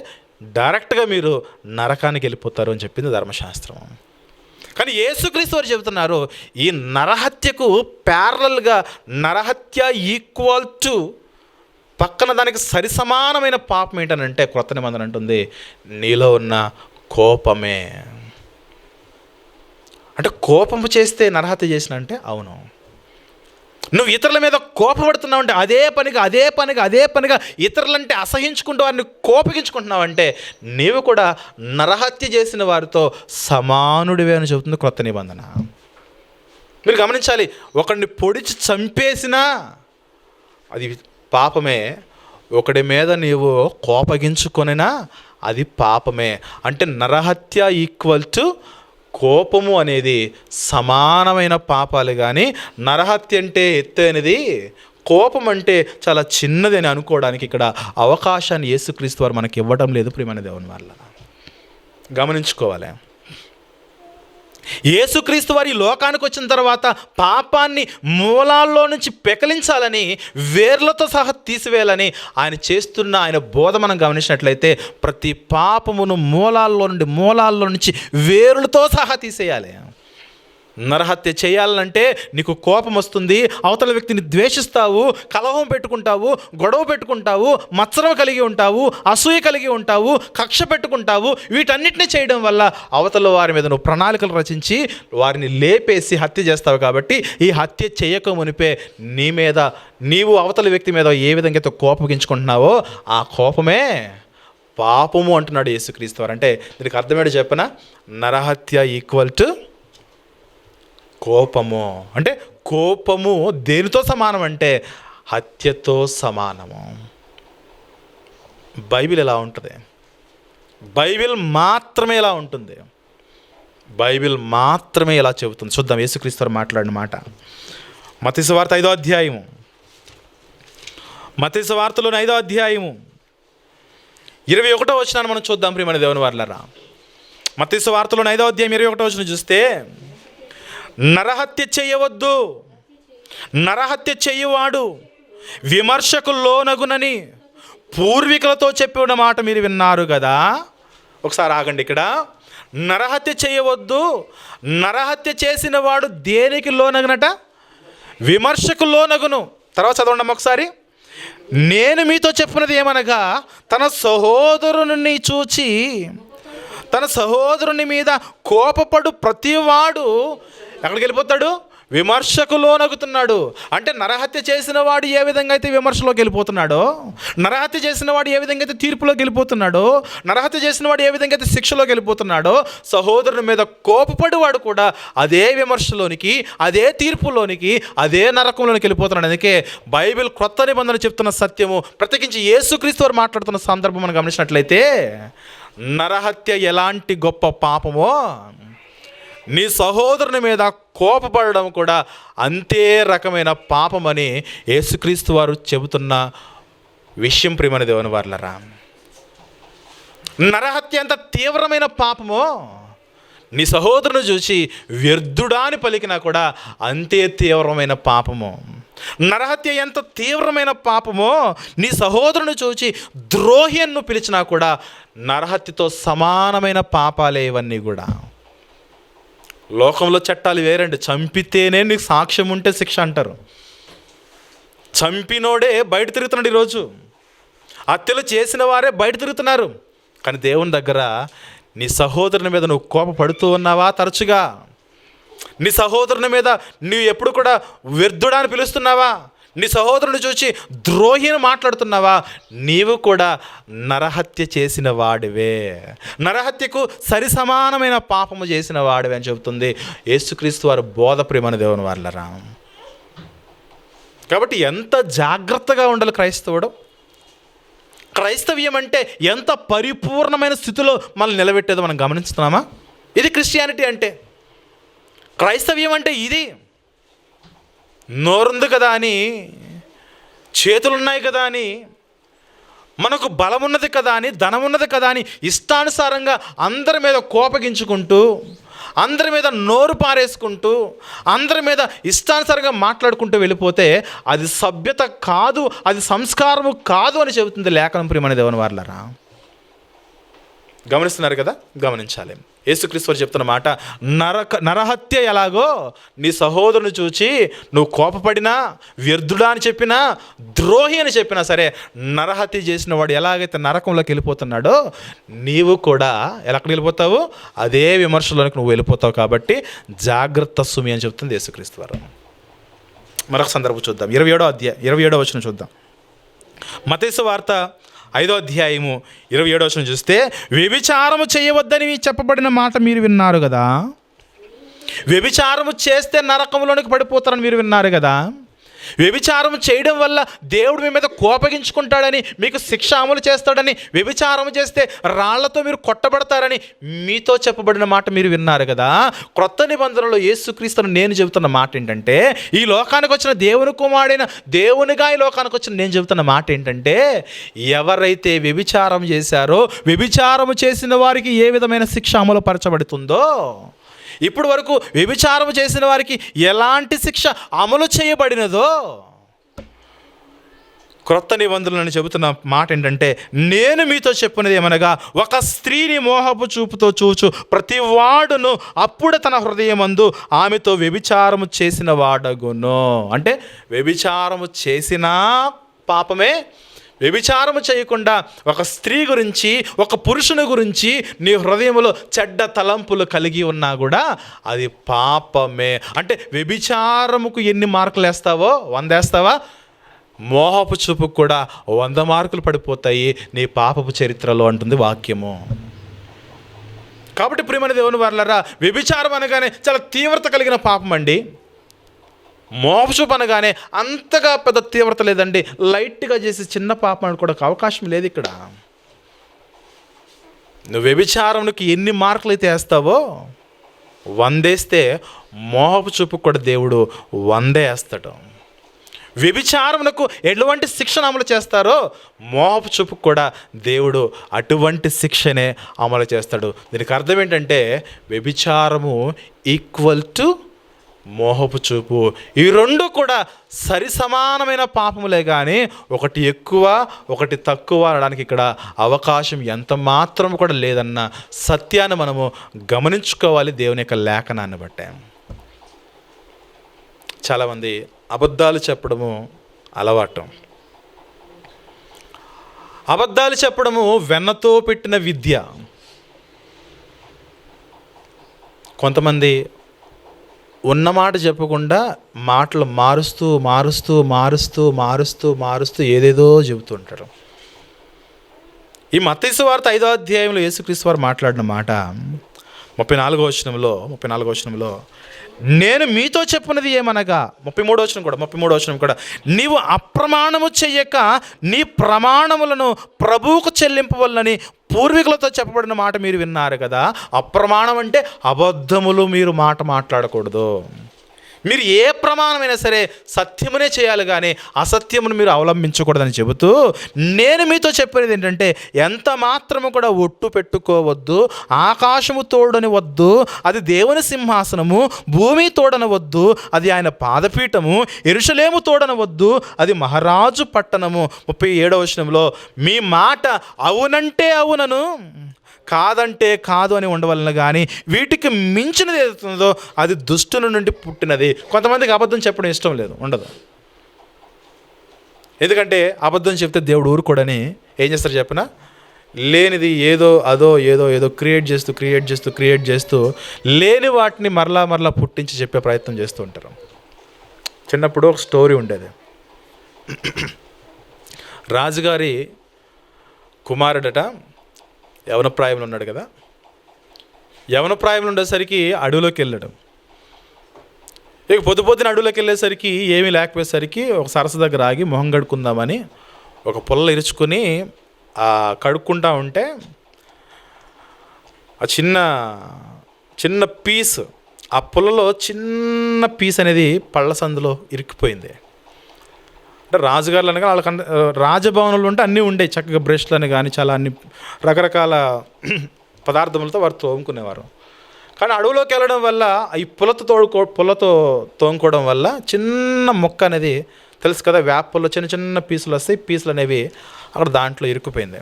డైరెక్ట్గా మీరు నరకానికి వెళ్ళిపోతారు అని చెప్పింది ధర్మశాస్త్రం. కానీ యేసుక్రీస్తు వారు చెబుతున్నారు, ఈ నరహత్యకు ప్యారలల్గా నరహత్య ఈక్వల్ టు పక్కన దానికి సరిసమానమైన పాపం ఏంటనంటే క్రొత్త నిబంధన అంటుంది నీలో ఉన్న కోపమే. అంటే కోపము చేస్తే నరహత్య చేసినంటే అవును. నువ్వు ఇతరుల మీద కోపపడుతున్నావు అంటే అదే పనిగా ఇతరులంటే అసహించుకుంటూ వారిని కోపగించుకుంటున్నావు అంటే నీవు కూడా నరహత్య చేసిన వారితో సమానుడివే అని చెబుతుంది క్రొత్త నిబంధన. మీరు గమనించాలి, ఒకడిని పొడిచి చంపేసినా అది పాపమే, ఒకడి మీద నీవు కోపగించుకొనినా అది పాపమే. అంటే నరహత్య ఈక్వల్ టు కోపము అనేది సమానమైన పాపాలు. కానీ నరహత్య అంటే ఎత్తైనది, కోపం అంటే చాలా చిన్నది అని అనుకోవడానికి ఇక్కడ అవకాశాన్ని యేసుక్రీస్తు వారు మనకి ఇవ్వడం లేదు. ప్రియమైన దేవుని వల్ల గమనించుకోవాలి, యేసుక్రీస్తు వారి లోకానికి వచ్చిన తర్వాత పాపాన్ని మూలాల్లో నుంచి పెకలించాలని, వేర్లతో సహా తీసివేయాలని ఆయన చేస్తున్న ఆయన బోధ మనం గమనించినట్లయితే ప్రతి పాపమును మూలాల్లో నుంచి వేర్లతో సహా తీసేయాలి. నరహత్య చేయాలంటే నీకు కోపం వస్తుంది, అవతల వ్యక్తిని ద్వేషిస్తావు, కలహం పెట్టుకుంటావు, గొడవ పెట్టుకుంటావు, మత్సరం కలిగి ఉంటావు, అసూయ కలిగి ఉంటావు, కక్ష పెట్టుకుంటావు. వీటన్నిటిని చేయడం వల్ల అవతల వారి మీద నువ్వు ప్రణాళికలు రచించి వారిని లేపేసి హత్య చేస్తావు. కాబట్టి ఈ హత్య చేయక మునిపే నీ మీద, నీవు అవతల వ్యక్తి మీద ఏ విధంగా అయితే కోపగించుకుంటున్నావో ఆ కోపమే పాపము అంటున్నాడు యేసుక్రీస్తు వారు. అంటే దీనికి అర్థమేంటో చెప్పనా, నరహత్య ఈక్వల్ టు కోపము. అంటే కోపము దేనితో సమానం అంటే హత్యతో సమానము. బైబిల్ ఎలా ఉంటుంది? బైబిల్ మాత్రమే ఎలా ఉంటుంది? బైబిల్ మాత్రమే ఎలా చెబుతుంది? చూద్దాం యేసుక్రీస్తు వారు మాట్లాడిన మాట. మత్తయి సువార్త 5వ అధ్యాయము, మత్తయి సువార్తలోని 5వ అధ్యాయము 21వ వచనాన్ని మనం చూద్దాం. ప్రియమైన దేవుని వారలారా, మత్తయి సువార్తలోని 5వ అధ్యాయం 21వ వచనం చూస్తే, నరహత్య చేయవద్దు, నరహత్య చేయువాడు విమర్శకు లోనగునని పూర్వీకులతో చెప్పిన మాట మీరు విన్నారు కదా. ఒకసారి ఆగండి, ఇక్కడ నరహత్య చేయవద్దు, నరహత్య చేసిన వాడు దేనికి లోనగునట? విమర్శకు లోనగును. తర్వాత చదవండి ఒకసారి. నేను మీతో చెప్పినది ఏమనగా, తన సహోదరుని చూచి తన సహోదరుని మీద కోపపడు ప్రతివాడు ఎక్కడికి వెళ్ళిపోతాడు? విమర్శకు లోనగుతున్నాడు. అంటే నరహత్య చేసిన వాడు ఏ విధంగా అయితే విమర్శలోకి వెళ్ళిపోతున్నాడో, నరహత్య చేసిన వాడు ఏ విధంగా అయితే తీర్పులోకి వెళ్ళిపోతున్నాడో, నరహత్య చేసిన వాడు ఏ విధంగా అయితే శిక్షలోకి వెళ్ళిపోతున్నాడో, సహోదరుని మీద కోపపడి వాడు కూడా అదే విమర్శలోనికి, అదే తీర్పులోనికి, అదే నరకంలోనికి వెళ్ళిపోతున్నాడు. అందుకే బైబిల్ క్రొత్త నిబంధన చెప్తున్న సత్యము, ప్రత్యేకించి యేసుక్రీస్తు వారు మాట్లాడుతున్న సందర్భం మనం గమనించినట్లయితే, నరహత్య ఎలాంటి గొప్ప పాపమో నీ సహోదరుని మీద కోపపడడం కూడా అంతే రకమైన పాపమని యేసుక్రీస్తు వారు చెబుతున్న విషయం. ప్రియమైన దేవుని వారలారా, నరహత్య ఎంత తీవ్రమైన పాపమో నీ సహోదరుని చూసి వ్యర్థుడా అని పలికినా కూడా అంతే తీవ్రమైన పాపము. నరహత్య ఎంత తీవ్రమైన పాపమో నీ సహోదరుని చూచి ద్రోహి అని పిలిచినా కూడా నరహత్యతో సమానమైన పాపాలే ఇవన్నీ కూడా. లోకంలో చట్టాలు వేరండి. చంపితేనే నీకు సాక్ష్యం ఉంటే శిక్ష అంటారు. చంపినోడే బయట తిరుగుతున్నాడు ఈరోజు. హత్యలు చేసిన వారే బయట తిరుగుతున్నారు. కానీ దేవుని దగ్గర నీ సహోదరుని మీద నువ్వు కోపపడుతూ ఉన్నావా? తరచుగా నీ సహోదరుని మీద నువ్వు ఎప్పుడు కూడా వ్యర్థుడా పిలుస్తున్నావా? నీ సహోదరుని చూసి ద్రోహిని మాట్లాడుతున్నావా? నీవు కూడా నరహత్య చేసిన వాడివే, నరహత్యకు సరి సమానమైన పాపము చేసిన వాడివే అని చెబుతుంది యేసుక్రీస్తు వారు బోధ. ప్రియమైన దేవుని వాళ్ళరా, కాబట్టి ఎంత జాగ్రత్తగా ఉండాలి క్రైస్తవుడు. క్రైస్తవ్యం అంటే ఎంత పరిపూర్ణమైన స్థితిలో మనల్ని నిలబెట్టేదో మనం గమనిస్తున్నామా? ఇది క్రిస్టియానిటీ అంటే. క్రైస్తవ్యం అంటే ఇది. నోరుంది కదా అని, చేతులున్నాయి కదా అని, మనకు బలం ఉన్నది కదా అని, ధనం ఉన్నది కదా అని ఇష్టానుసారంగా అందరి మీద కోపగించుకుంటూ, అందరి మీద నోరు పారేసుకుంటూ, అందరి మీద ఇష్టానుసారంగా మాట్లాడుకుంటూ వెళ్ళిపోతే అది సభ్యత కాదు, అది సంస్కారము కాదు అని చెబుతుంది లేఖనం. ప్రియమైన దేవుని వారలారా, గమనిస్తున్నారు కదా? గమనించాలి. యేసుక్రీస్తు వారు చెప్తున్న మాట, నరహత్య ఎలాగో నీ సహోదరుని చూచి నువ్వు కోపపడినా, వ్యర్థుడా అని చెప్పినా, ద్రోహి అని చెప్పినా సరే, నరహత్య చేసిన వాడు ఎలాగైతే నరకంలోకి వెళ్ళిపోతున్నాడో నీవు కూడా ఎక్కడికి వెళ్ళిపోతావు? అదే విమర్శలోనికి నువ్వు వెళ్ళిపోతావు. కాబట్టి జాగ్రత్త సుమి అని చెప్తుంది యేసుక్రీస్తు వారు. మరొక సందర్భం చూద్దాం. 27వ వచనం చూద్దాం. మత్తయి సువార్త 5వ అధ్యాయము 27వ వచనం చూస్తే, వ్యభిచారము చేయవద్దని చెప్పబడిన మాట మీరు విన్నారు కదా. వ్యభిచారము చేస్తే నరకంలోనికి పడిపోతారని మీరు విన్నారు కదా. వ్యభిచారం చేయడం వల్ల దేవుడు మీ మీద కోపగించుకుంటాడని, మీకు శిక్ష అమలు చేస్తాడని, వ్యభిచారం చేస్తే రాళ్లతో మీరు కొట్టబడతారని మీతో చెప్పబడిన మాట మీరు విన్నారు కదా. క్రొత్త నిబంధనలో యేసుక్రీస్తును నేను చెబుతున్న మాట ఏంటంటే, ఈ లోకానికి వచ్చిన దేవుని కుమారుడైన దేవునిగా ఈ లోకానికి వచ్చిన నేను చెబుతున్న మాట ఏంటంటే, ఎవరైతే వ్యభిచారం చేశారో, వ్యభిచారం చేసిన వారికి ఏ విధమైన శిక్ష అమలు పరచబడుతుందో, ఇప్పుడు వరకు వ్యభిచారం చేసిన వారికి ఎలాంటి శిక్ష అమలు చేయబడినదో, క్రొత్త నిబంధనలను చెబుతున్న మాట ఏంటంటే, నేను మీతో చెప్పినది ఏమనగా, ఒక స్త్రీని మోహపు చూపుతో చూచు ప్రతి వాడును అప్పుడే తన హృదయమందు ఆమెతో వ్యభిచారము చేసిన వాడగును. అంటే వ్యభిచారము చేసినా పాపమే, వ్యభిచారము చేయకుండా ఒక స్త్రీ గురించి, ఒక పురుషుని గురించి నీ హృదయంలో చెడ్డ తలంపులు కలిగి ఉన్నా కూడా అది పాపమే. అంటే వ్యభిచారముకు ఎన్ని మార్కులు వేస్తావో 100 వేస్తావా? మోహపు చూపుకు కూడా 100 మార్కులు పడిపోతాయి నీ పాపపు చరిత్రలో అంటుంది వాక్యము. కాబట్టి ప్రియమైన దేవుని వారలారా, వ్యభిచారం అనగానే చాలా తీవ్రత కలిగిన పాపం అండి. మోహపు అనగానే అంతగా పెద్ద తీవ్రత లేదండి. లైట్గా చేసి చిన్న పాపం అనుకోవడానికి అవకాశం లేదు ఇక్కడ. నువ్వు వ్యభిచారంకి ఎన్ని మార్కులు అయితే వేస్తావో 100 వేస్తే, మోహపు చూపుకు కూడా దేవుడు 100 వేస్తాడు. వ్యభిచారమునకు ఎటువంటి శిక్షణ అమలు చేస్తారో మోహపు చూపుకు కూడా దేవుడు అటువంటి శిక్షనే అమలు చేస్తాడు. దీనికి అర్థం ఏంటంటే, వ్యభిచారము ఈక్వల్ టు మోహపు చూపు. ఈ రెండు కూడా సరి సమానమైన పాపములే, కానీ ఒకటి ఎక్కువ ఒకటి తక్కువ అనడానికి ఇక్కడ అవకాశం ఎంత మాత్రం కూడా లేదన్న సత్యాన్ని మనము గమనించుకోవాలి దేవుని యొక్క లేఖనాన్ని బట్టే. చాలామంది అబద్ధాలు చెప్పడము అలవాటు. అబద్ధాలు చెప్పడము వెన్నతో పెట్టిన విద్య. కొంతమంది ఉన్నమాట చెప్పకుండా మాటలు మారుస్తూ మారుస్తూ మారుస్తూ మారుస్తూ మారుస్తూ ఏదేదో చెబుతుంటారు. ఈ మత్తయి సువార్త 5వ అధ్యాయంలో యేసుక్రీస్తు వారు మాట్లాడిన మాట 34వ వచనంలో, నేను మీతో చెప్పినది ఏమనగా, 33వ వచనం కూడా, నీవు అప్రమాణము చెయ్యక నీ ప్రమాణములను ప్రభువుకు చెల్లింపవలనని పూర్వీకులతో చెప్పబడిన మాట మీరు విన్నారు కదా. అప్రమాణం అంటే అబద్ధములు మీరు మాట్లాడకూడదు. మీరు ఏ ప్రమాణమైనా సరే సత్యమునే చేయాలి, కానీ అసత్యమును మీరు అవలంబించకూడదని చెబుతూ, నేను మీతో చెప్పేది ఏంటంటే, ఎంత మాత్రము కూడా ఒట్టు పెట్టుకోవద్దు, ఆకాశము తోడనివద్దు, అది దేవుని సింహాసనము, భూమి తోడనవద్దు, అది ఆయన పాదపీఠము, యెరూషలేము తోడనవద్దు, అది మహారాజు పట్టణము. 37వ వచనంలో, మీ మాట అవునంటే అవునను, కాదంటే కాదు అని ఉండవలన కానీ వీటికి మించినది ఏదవుతుందో అది దుష్టుని నుండి పుట్టినది. కొంతమందికి అబద్ధం చెప్పడం ఇష్టం లేదు, ఉండదు. ఎందుకంటే అబద్ధం చెప్తే దేవుడు ఊరుకోడని ఏం చేస్తారు చెప్పిన, లేనిది ఏదో అదో ఏదో ఏదో క్రియేట్ చేస్తూ లేని వాటిని మరలా పుట్టించి చెప్పే ప్రయత్నం చేస్తూ ఉంటారు. చిన్నప్పుడు ఒక స్టోరీ ఉండేది. రాజుగారి కుమారుడట యవన ప్రాయంలో ఉన్నాడు కదా. యవన ప్రాయంలో ఉండేసరికి అడవిలోకి వెళ్ళాడు. ఇక పొద్దున అడవిలోకి వెళ్ళేసరికి ఏమీ లేకపోయేసరికి ఒక సరస్సు దగ్గర ఆగి మొహం కడుక్కుందామని ఒక పుల్ల ఇరుచుకొని కడుక్కుంటా ఉంటే ఆ చిన్న పీస్, ఆ పుల్లలో చిన్న పీస్ అనేది పళ్ళ సందులో ఇరికిపోయింది. అంటే రాజుగారులు అనగా వాళ్ళకన్నా రాజభవనంలో ఉంటే అన్నీ ఉండేవి, చక్కగా బ్రష్లని కానీ చాలా అన్ని రకరకాల పదార్థములతో వారు తోముకునేవారు. కానీ అడవిలోకి వెళ్ళడం వల్ల ఈ పుల్లతో తోముకోవడం వల్ల చిన్న మొక్క అనేది తెలుసు కదా, వేపల్లో చిన్న పీసులు వస్తాయి, పీసులు అనేవి అక్కడ దాంట్లో ఇరుక్కుపోయింది.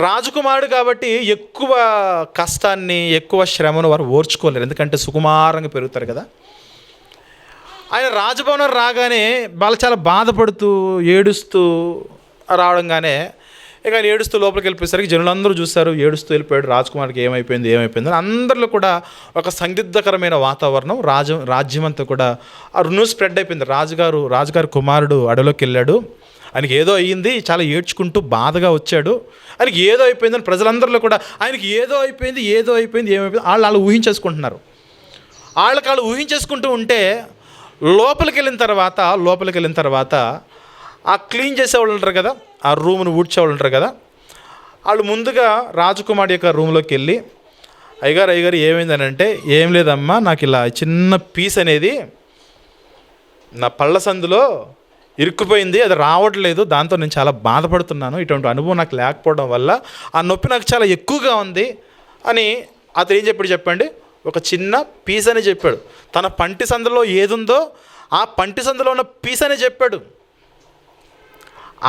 రాజకుమారుడు కాబట్టి ఎక్కువ కష్టాన్ని ఎక్కువ శ్రమను వారు ఓర్చుకోలేరు, ఎందుకంటే సుకుమారంగా పెరుగుతారు కదా. ఆయన రాజభవనం రాగానే వాళ్ళు చాలా బాధపడుతూ ఏడుస్తూ రావడంగానే ఇక ఆయన ఏడుస్తూ లోపలికి వెళ్ళిపోయేసరికి జనులందరూ చూస్తారు, ఏడుస్తూ వెళ్ళిపోయాడు, రాజకుమారికి ఏమైపోయింది అని అందరిలో కూడా ఒక సందిగ్ధకరమైన వాతావరణం. రాజ్యం అంతా కూడా ఆ న్యూస్ స్ప్రెడ్ అయిపోయింది. రాజుగారి కుమారుడు అడవిలోకి వెళ్ళాడు, ఆయనకి ఏదో అయ్యింది, చాలా ఏడ్చుకుంటూ బాధగా వచ్చాడు, ఆయనకి ఏదో అయిపోయిందని ప్రజలందరిలో కూడా ఆయనకి ఏదో అయిపోయింది ఏమైపోయింది వాళ్ళు ఊహించేసుకుంటున్నారు. వాళ్ళు ఊహించేసుకుంటూ ఉంటే లోపలికి వెళ్ళిన తర్వాత ఆ క్లీన్ చేసేవాళ్ళు ఉంటారు కదా, ఆ రూమ్ను ఊడ్చేవాళ్ళు ఉంటారు కదా, వాళ్ళు ముందుగా రాజకుమారి యొక్క రూమ్లోకి వెళ్ళి అయ్యగారు ఏమైందని అంటే, ఏం లేదమ్మా, నాకు ఇలా చిన్న పీస్ అనేది నా పళ్ళ సందులో ఇరుక్కుపోయింది, అది రావట్లేదు, దాంతో నేను చాలా బాధపడుతున్నాను, ఇటువంటి అనుభవం నాకు లేకపోవడం వల్ల ఆ నొప్పి నాకు చాలా ఎక్కువగా ఉంది అని అతను ఏం చెప్పండి, ఒక చిన్న పీస్ అని చెప్పాడు. తన పంటి సందులో ఏదుందో ఆ పంటి సందులో ఉన్న పీస్ అని చెప్పాడు.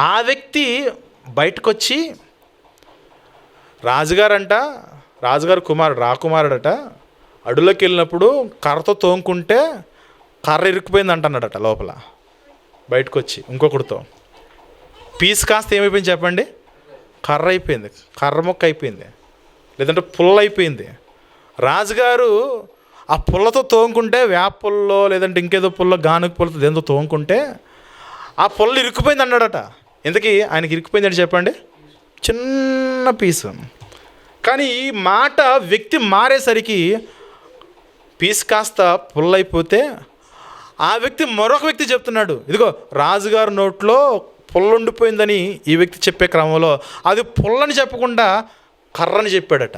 ఆ వ్యక్తి బయటకు వచ్చి రాజుగారు రాకుమారుడట అడవిలోకి వెళ్ళినప్పుడు కర్రతో తోముకుంటే కర్ర ఇరుక్కుపోయింది అంటున్నాడట. లోపల బయటకు వచ్చి ఇంకొకటితో పీస్ కాస్త ఏమైపోయింది చెప్పండి, కర్ర అయిపోయింది, కర్ర మొక్క అయిపోయింది, లేదంటే పుల్ల అయిపోయింది. రాజుగారు ఆ పుల్లతో తోముకుంటే, వేప పుల్లో లేదంటే ఇంకేదో పుల్ల గానుగ పుల్లతో దేంతో తోముకుంటే ఆ పుల్ల ఇరుక్కుపోయింది అన్నాడట. ఎందుకు ఆయనకి ఇరుక్కుపోయిందని చెప్పండి, చిన్న పీసు. కానీ ఈ మాట వ్యక్తి మారేసరికి పీస్ కాస్త పుల్లైపోతే ఆ వ్యక్తి మరొక వ్యక్తి చెప్తున్నాడు, ఇదిగో రాజుగారి నోట్లో పుల్ల ఉండిపోయిందని ఈ వ్యక్తి చెప్పే క్రమంలో అది పుల్లని చెప్పకుండా కర్రని చెప్పాడట.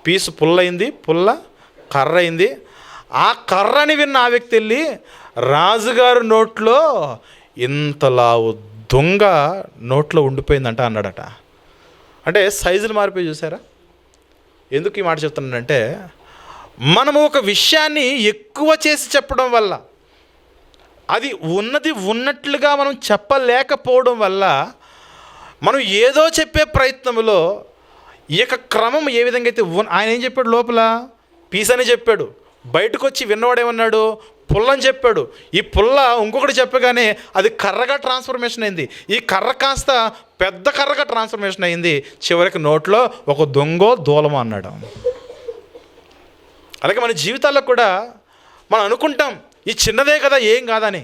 పీసు పుల్లయింది, పుల్ల కర్ర అయింది. ఆ కర్రని విన్న ఆ వ్యక్తి వెళ్ళి రాజుగారి నోట్లో ఇంతలా దొంగ నోట్లో ఉండిపోయిందంట అన్నాడట. అంటే సైజులు మారిపోయి చూసారా? ఎందుకు ఈ మాట చెప్తున్నానంటే, మనము ఒక విషయాన్ని ఎక్కువ చేసి చెప్పడం వల్ల, అది ఉన్నది ఉన్నట్లుగా మనం చెప్పలేకపోవడం వల్ల, మనం ఏదో చెప్పే ప్రయత్నంలో ఈ యొక్క క్రమం ఏ విధంగా అయితే ఆయన ఏం చెప్పాడు, లోపల పీస్ అని చెప్పాడు, బయటకు వచ్చి విన్నవాడేమన్నాడు, పుల్లని చెప్పాడు. ఈ పుల్ల ఇంకొకటి చెప్పగానే అది కర్రగా ట్రాన్స్ఫర్మేషన్ అయింది. ఈ కర్ర కాస్త పెద్ద కర్రగా ట్రాన్స్ఫర్మేషన్ అయింది. చివరికి నోట్లో ఒక దొంగో దూలమో అన్నాడు. అలాగే మన జీవితాల్లో కూడా మనం అనుకుంటాం ఈ చిన్నదే కదా, ఏం కాదని.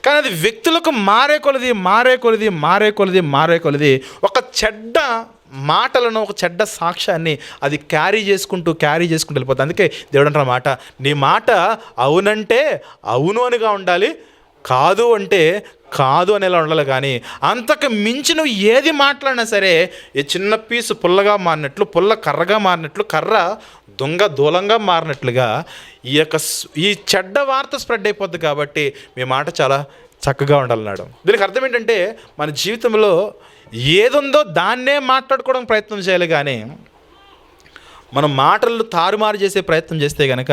కానీ అది వ్యక్తులకు మారే కొలది ఒక చెడ్డ మాటలను, ఒక చెడ్డ సాక్ష్యాన్ని అది క్యారీ చేసుకుంటూ వెళ్ళిపోతుంది. అందుకే దేవుడు అంటున్న మాట, నీ మాట అవునంటే అవును అనిగా ఉండాలి, కాదు అంటే కాదు అనేలా ఉండాలి. కానీ అంతకు మించి నువ్వు ఏది మాట్లాడినా సరే, ఈ చిన్న పీసు పుల్లగా మారినట్లు, పుల్ల కర్రగా మారినట్లు, కర్ర దొంగ దూలంగా మారినట్లుగా ఈ చెడ్డ వార్త స్ప్రెడ్ అయిపోద్ది. కాబట్టి మీ మాట చాలా చక్కగా ఉండాలన్నాడు. దీనికి అర్థం ఏంటంటే, మన జీవితంలో ఏదుందో దాన్నే మాట్లాడుకోవడం ప్రయత్నం చేయాలి. కానీ మనం మాటలు తారుమారు చేసే ప్రయత్నం చేస్తే కనుక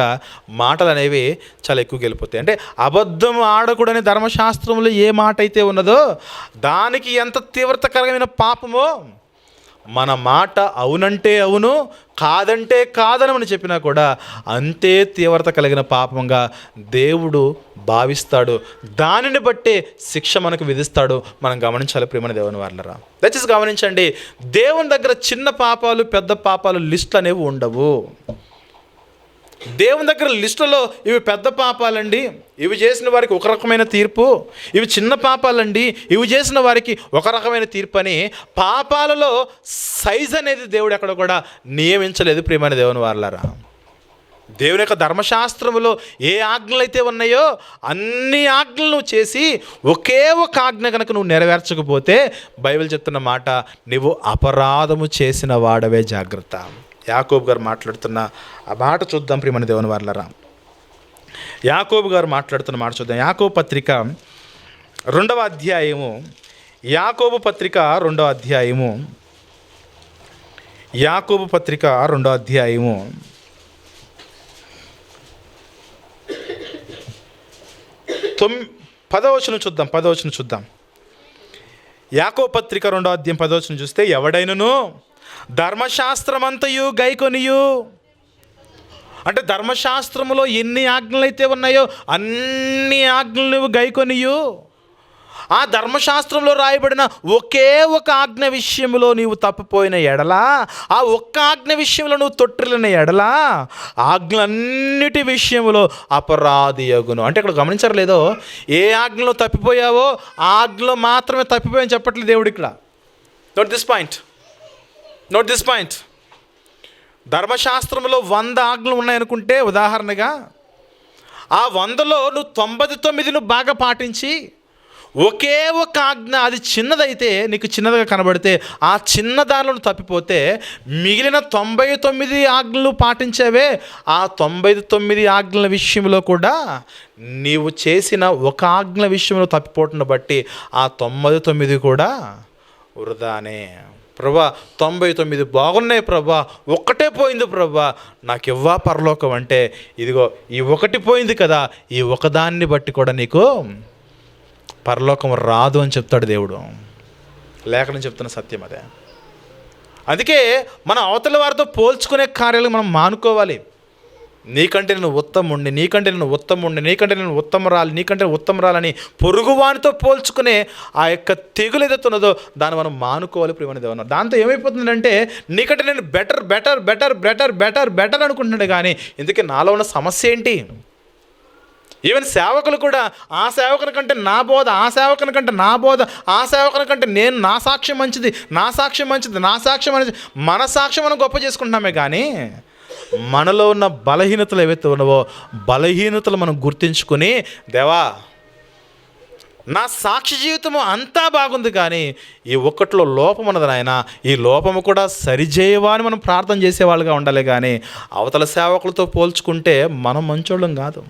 మాటలు అనేవి చాలా ఎక్కువగా వెళ్ళిపోతాయి. అంటే అబద్ధం ఆడకూడని ధర్మశాస్త్రంలో ఏ మాట అయితే ఉన్నదో దానికి ఎంత తీవ్రతకరమైన పాపమో మన మాట అవునంటే అవును, కాదంటే కాదని మనం చెప్పినా కూడా అంతే తీవ్రత కలిగిన పాపంగా దేవుడు భావిస్తాడు. దానిని బట్టే శిక్ష మనకు విధిస్తాడు. మనం గమనించాలి ప్రియమైన దేవుని వాళ్ళరా. దయచేసి గమనించండి, దేవుని దగ్గర చిన్న పాపాలు పెద్ద పాపాలు లిస్టులు అనేవి ఉండవు. దేవుని దగ్గర లిస్టులో ఇవి పెద్ద పాపాలండి, ఇవి చేసిన వారికి ఒక రకమైన తీర్పు, ఇవి చిన్న పాపాలండి, ఇవి చేసిన వారికి ఒక రకమైన తీర్పు అని పాపాలలో సైజ్ అనేది దేవుడు ఎక్కడ కూడా నియమించలేదు ప్రియమైన దేవుని వారలారా. దేవుని యొక్క ధర్మశాస్త్రములో ఏ ఆజ్ఞలు అయితే ఉన్నాయో అన్ని ఆజ్ఞలను చేసి ఒకే ఒక ఆజ్ఞ కనుక నువ్వు నెరవేర్చకపోతే బైబిల్ చెప్తున్న మాట, నువ్వు అపరాధము చేసిన వాడవే, జాగ్రత్త. యాకోబు గారు మాట్లాడుతున్న ఆ మాట చూద్దాం ప్రియమైన దేవుని వారలారా. యాకోబు గారు మాట్లాడుతున్న మాట చూద్దాం. యాకోబు పత్రిక 2వ అధ్యాయము, యాకోబు పత్రిక 2వ అధ్యాయము, యాకోబు పత్రిక 2వ అధ్యాయము 10వ వచనం చూద్దాం. 10వ వచనం చూద్దాం. యాకోబు పత్రిక 2వ అధ్యాయం 10వ వచనం చూస్తే, ఎవడైనను ధర్మశాస్త్రమంతయు గైకొనియు, అంటే ధర్మశాస్త్రములో ఎన్ని ఆజ్ఞలు అయితే ఉన్నాయో అన్ని ఆజ్ఞలు నువ్వు గైకొనియు, ఆ ధర్మశాస్త్రంలో రాయబడిన ఒకే ఒక ఆజ్ఞ విషయంలో నీవు తప్పిపోయిన ఎడలా, ఆ ఒక్క ఆజ్ఞ విషయంలో నువ్వు తొట్టిల్లిన ఎడలా, ఆజ్ఞలన్నిటి విషయంలో అపరాధియగును. అంటే ఇక్కడ గమనించారు లేదో, ఏ ఆజ్ఞలో తప్పిపోయావో ఆ ఆజ్ఞలో మాత్రమే తప్పిపోయని చెప్పట్లేదు దేవుడు ఇక్కడ. Note this point. ధర్మశాస్త్రంలో 100 ఆజ్ఞలు ఉన్నాయనుకుంటే ఉదాహరణగా, ఆ 100లో నువ్వు 99ను బాగా పాటించి ఒకే ఒక ఆజ్ఞ అది చిన్నదైతే, నీకు చిన్నదిగా కనబడితే ఆ చిన్న దానిలో తప్పిపోతే మిగిలిన 99 ఆజ్ఞలు పాటించేవే, ఆ 99 ఆజ్ఞల విషయంలో కూడా నీవు చేసిన ఒక ఆజ్ఞ విషయంలో తప్పిపోవటం బట్టి ఆ 99 కూడా వృధానే. ప్రభా 99 బాగున్నాయి ప్రభా, ఒక్కటే పోయింది ప్రభా, నాకు ఇవ్వా పరలోకం అంటే, ఇదిగో ఈ ఒకటి పోయింది కదా, ఈ ఒకదాన్ని బట్టి కూడా నీకు పరలోకం రాదు అని చెప్తాడు దేవుడు. లేఖనం చెప్తున్న సత్యం అదే. అందుకే మన అవతల వారితో పోల్చుకునే కార్యాలు మనం మానుకోవాలి. నీకంటే నేను ఉత్తముణ్ణి, నీకంటే నేను ఉత్తముణ్ణి, నీకంటే నేను ఉత్తమరాలు, నీకంటే ఉత్తమరాలని పొరుగువానితో పోల్చుకునే ఆ యొక్క తెగులు ఏదైతే ఉన్నదో దాన్ని మనం మానుకోవాలి ప్రియమైన దేవుని. దాంతో ఏమైపోతుందంటే, నీకంటే నేను better better better better better better అనుకుంటున్నాడు, కానీ ఇందుకే నాలో ఉన్న సమస్య ఏంటి? ఈవెన్ సేవకులు కూడా ఆ సేవకుని కంటే నా బోధ, ఆ సేవకుని కంటే నా బోధ, ఆ సేవకుని కంటే నేను నా సాక్ష్యం మంచిది, నా సాక్ష్యం మంచిది, నా సాక్ష్యం మంచిది, మన సాక్ష్యం మనం గొప్ప చేసుకుంటున్నామే. కానీ మనలో ఉన్న బలహీనతలు ఏవైతే ఉన్నావో బలహీనతలు మనం గుర్తించుకొని, దేవా నా సాక్షి జీవితము అంతా బాగుంది కానీ ఈ ఒక్కట్లో లోపం ఉన్నది నాయన, ఈ లోపము కూడా సరిచేయవా అని మనం ప్రార్థన చేసేవాళ్ళుగా ఉండాలి. కానీ అవతల సేవకులతో పోల్చుకుంటే మనం మంచోళ్ళం కాదు.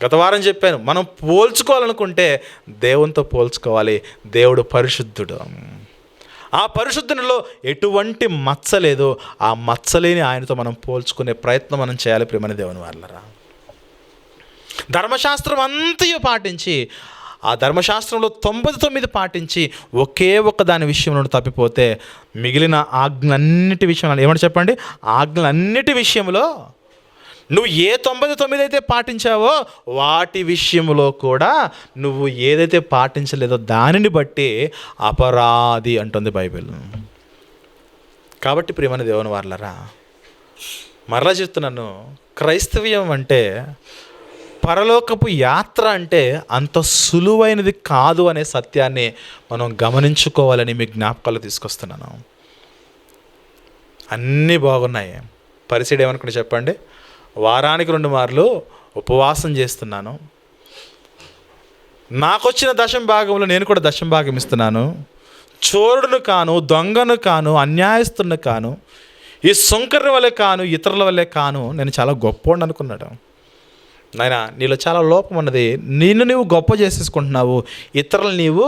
గత వారం చెప్పాను, మనం పోల్చుకోవాలనుకుంటే దేవునితో పోల్చుకోవాలి. దేవుడు పరిశుద్ధుడు. ఆ పరిశుద్ధునిలో ఎటువంటి మచ్చ లేదు. ఆ మచ్చలేని ఆయనతో మనం పోల్చుకునే ప్రయత్నం మనం చేయాలి ప్రియమైన దేవుని వాళ్ళరా. ధర్మశాస్త్రం అంతయు పాటించి, ఆ ధర్మశాస్త్రంలో 99 పాటించి ఒకే ఒక్క దాని విషయంలో తప్పిపోతే మిగిలిన ఆజ్ఞలన్నిటి విషయంలో ఏమంటే చెప్పండి, ఆజ్ఞలన్నిటి విషయంలో నువ్వు ఏ 99 అయితే పాటించావో వాటి విషయంలో కూడా నువ్వు ఏదైతే పాటించలేదో దానిని బట్టి అపరాధి అంటుంది బైబిల్. కాబట్టి ప్రియమైన దేవుని వారలారా, మరలా చెప్తున్నాను, క్రైస్తవ్యం అంటే పరలోకపు యాత్ర అంటే అంత సులువైనది కాదు అనే సత్యాన్ని మనం గమనించుకోవాలని మీ జ్ఞాపకాలు తీసుకొస్తున్నాను. అన్నీ బాగున్నాయి. పరిస్థితి ఏమనుకుంటే చెప్పండి, వారానికి 2 మార్లు ఉపవాసం చేస్తున్నాను, నాకొచ్చిన దశమ భాగంలో నేను కూడా దశమ భాగం ఇస్తున్నాను, చోరుడును కాను, దొంగను కాను, అన్యాయస్తుని కాను, ఈ సుంకర్ల వల్లే కాను, ఇతరుల వల్లే కాను, నేను చాలా గొప్పోండి అనుకున్నాడు. నాయన నీలో చాలా లోపం ఉన్నది, నిన్ను నీవు గొప్ప చేసేసుకుంటున్నావు, ఇతరులు నీవు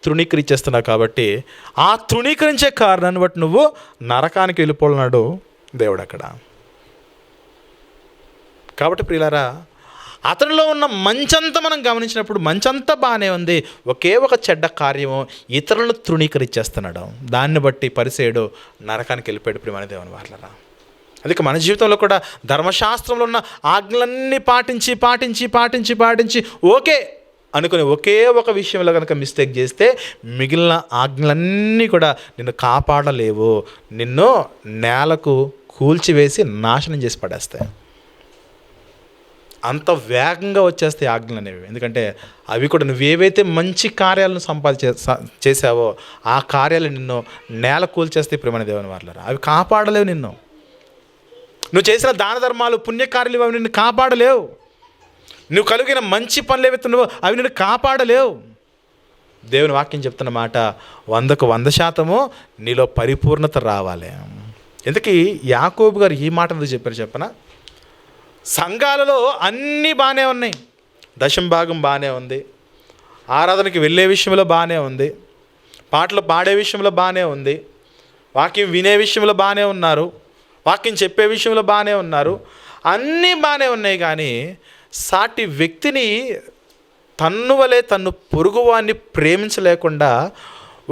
తృణీకరించేస్తున్నావు. కాబట్టి ఆ తృణీకరించే కారణాన్ని బట్టి నువ్వు నరకానికి వెళ్ళిపోతున్నాడు దేవుడు అక్కడ. కాబట్టి ప్రియులారా, అతనిలో ఉన్న మంచంతా మనం గమనించినప్పుడు మంచంతా బాగానే ఉంది, ఒకే ఒక చెడ్డ కార్యము ఇతరులను తృణీకరించేస్తున్నాడు. దాన్ని బట్టి పరిసేయుడు నరకానికి వెళ్ళిపోయాడు. ప్రియమైన దేవుని వారలారా, అందుకే మన జీవితంలో కూడా ధర్మశాస్త్రంలో ఉన్న ఆజ్ఞలన్నీ పాటించి పాటించి పాటించి పాటించి ఓకే అనుకుని ఒకే ఒక విషయంలో కనుక మిస్టేక్ చేస్తే మిగిలిన ఆజ్ఞలన్నీ కూడా నిన్ను కాపాడలేవు, నిన్ను నేలకు కూల్చివేసి నాశనం చేసి పడేస్తాయి. అంత వేగంగా వచ్చేస్తాయి ఆజ్ఞలు అనేవి. ఎందుకంటే అవి కూడా నువ్వేవైతే మంచి కార్యాలను చేసావో ఆ కార్యాలు నిన్ను నేల కూల్చేస్తాయి. ప్రియమైన దేవుని వారలారా, అవి కాపాడలేవు నిన్ను. నువ్వు చేసిన దాన ధర్మాలు పుణ్యకార్యాలు అవి నిన్ను కాపాడలేవు. నువ్వు కలిగిన మంచి పనులు ఏవైతే నువ్వు అవి నిన్ను కాపాడలేవు. దేవుని వాక్యం చెప్తున్న మాట 100కు 100% నీలో పరిపూర్ణత రావాలి. ఎందుకు యాకోబు గారు ఈ మాట ఎందుకు చెప్పారు చెప్పనా? సంఘాలలో అన్నీ బాగానే ఉన్నాయి, దశమ భాగం బాగానే ఉంది, ఆరాధనకి వెళ్ళే విషయంలో బాగానే ఉంది, పాటలు పాడే విషయంలో బాగానే ఉంది, వాక్యం వినే విషయంలో బాగానే ఉన్నారు, వాక్యం చెప్పే విషయంలో బాగానే ఉన్నారు, అన్నీ బాగానే ఉన్నాయి. కానీ సాటి వ్యక్తిని తన్నువలే తన్ను పొరుగువాన్ని ప్రేమించలేకుండా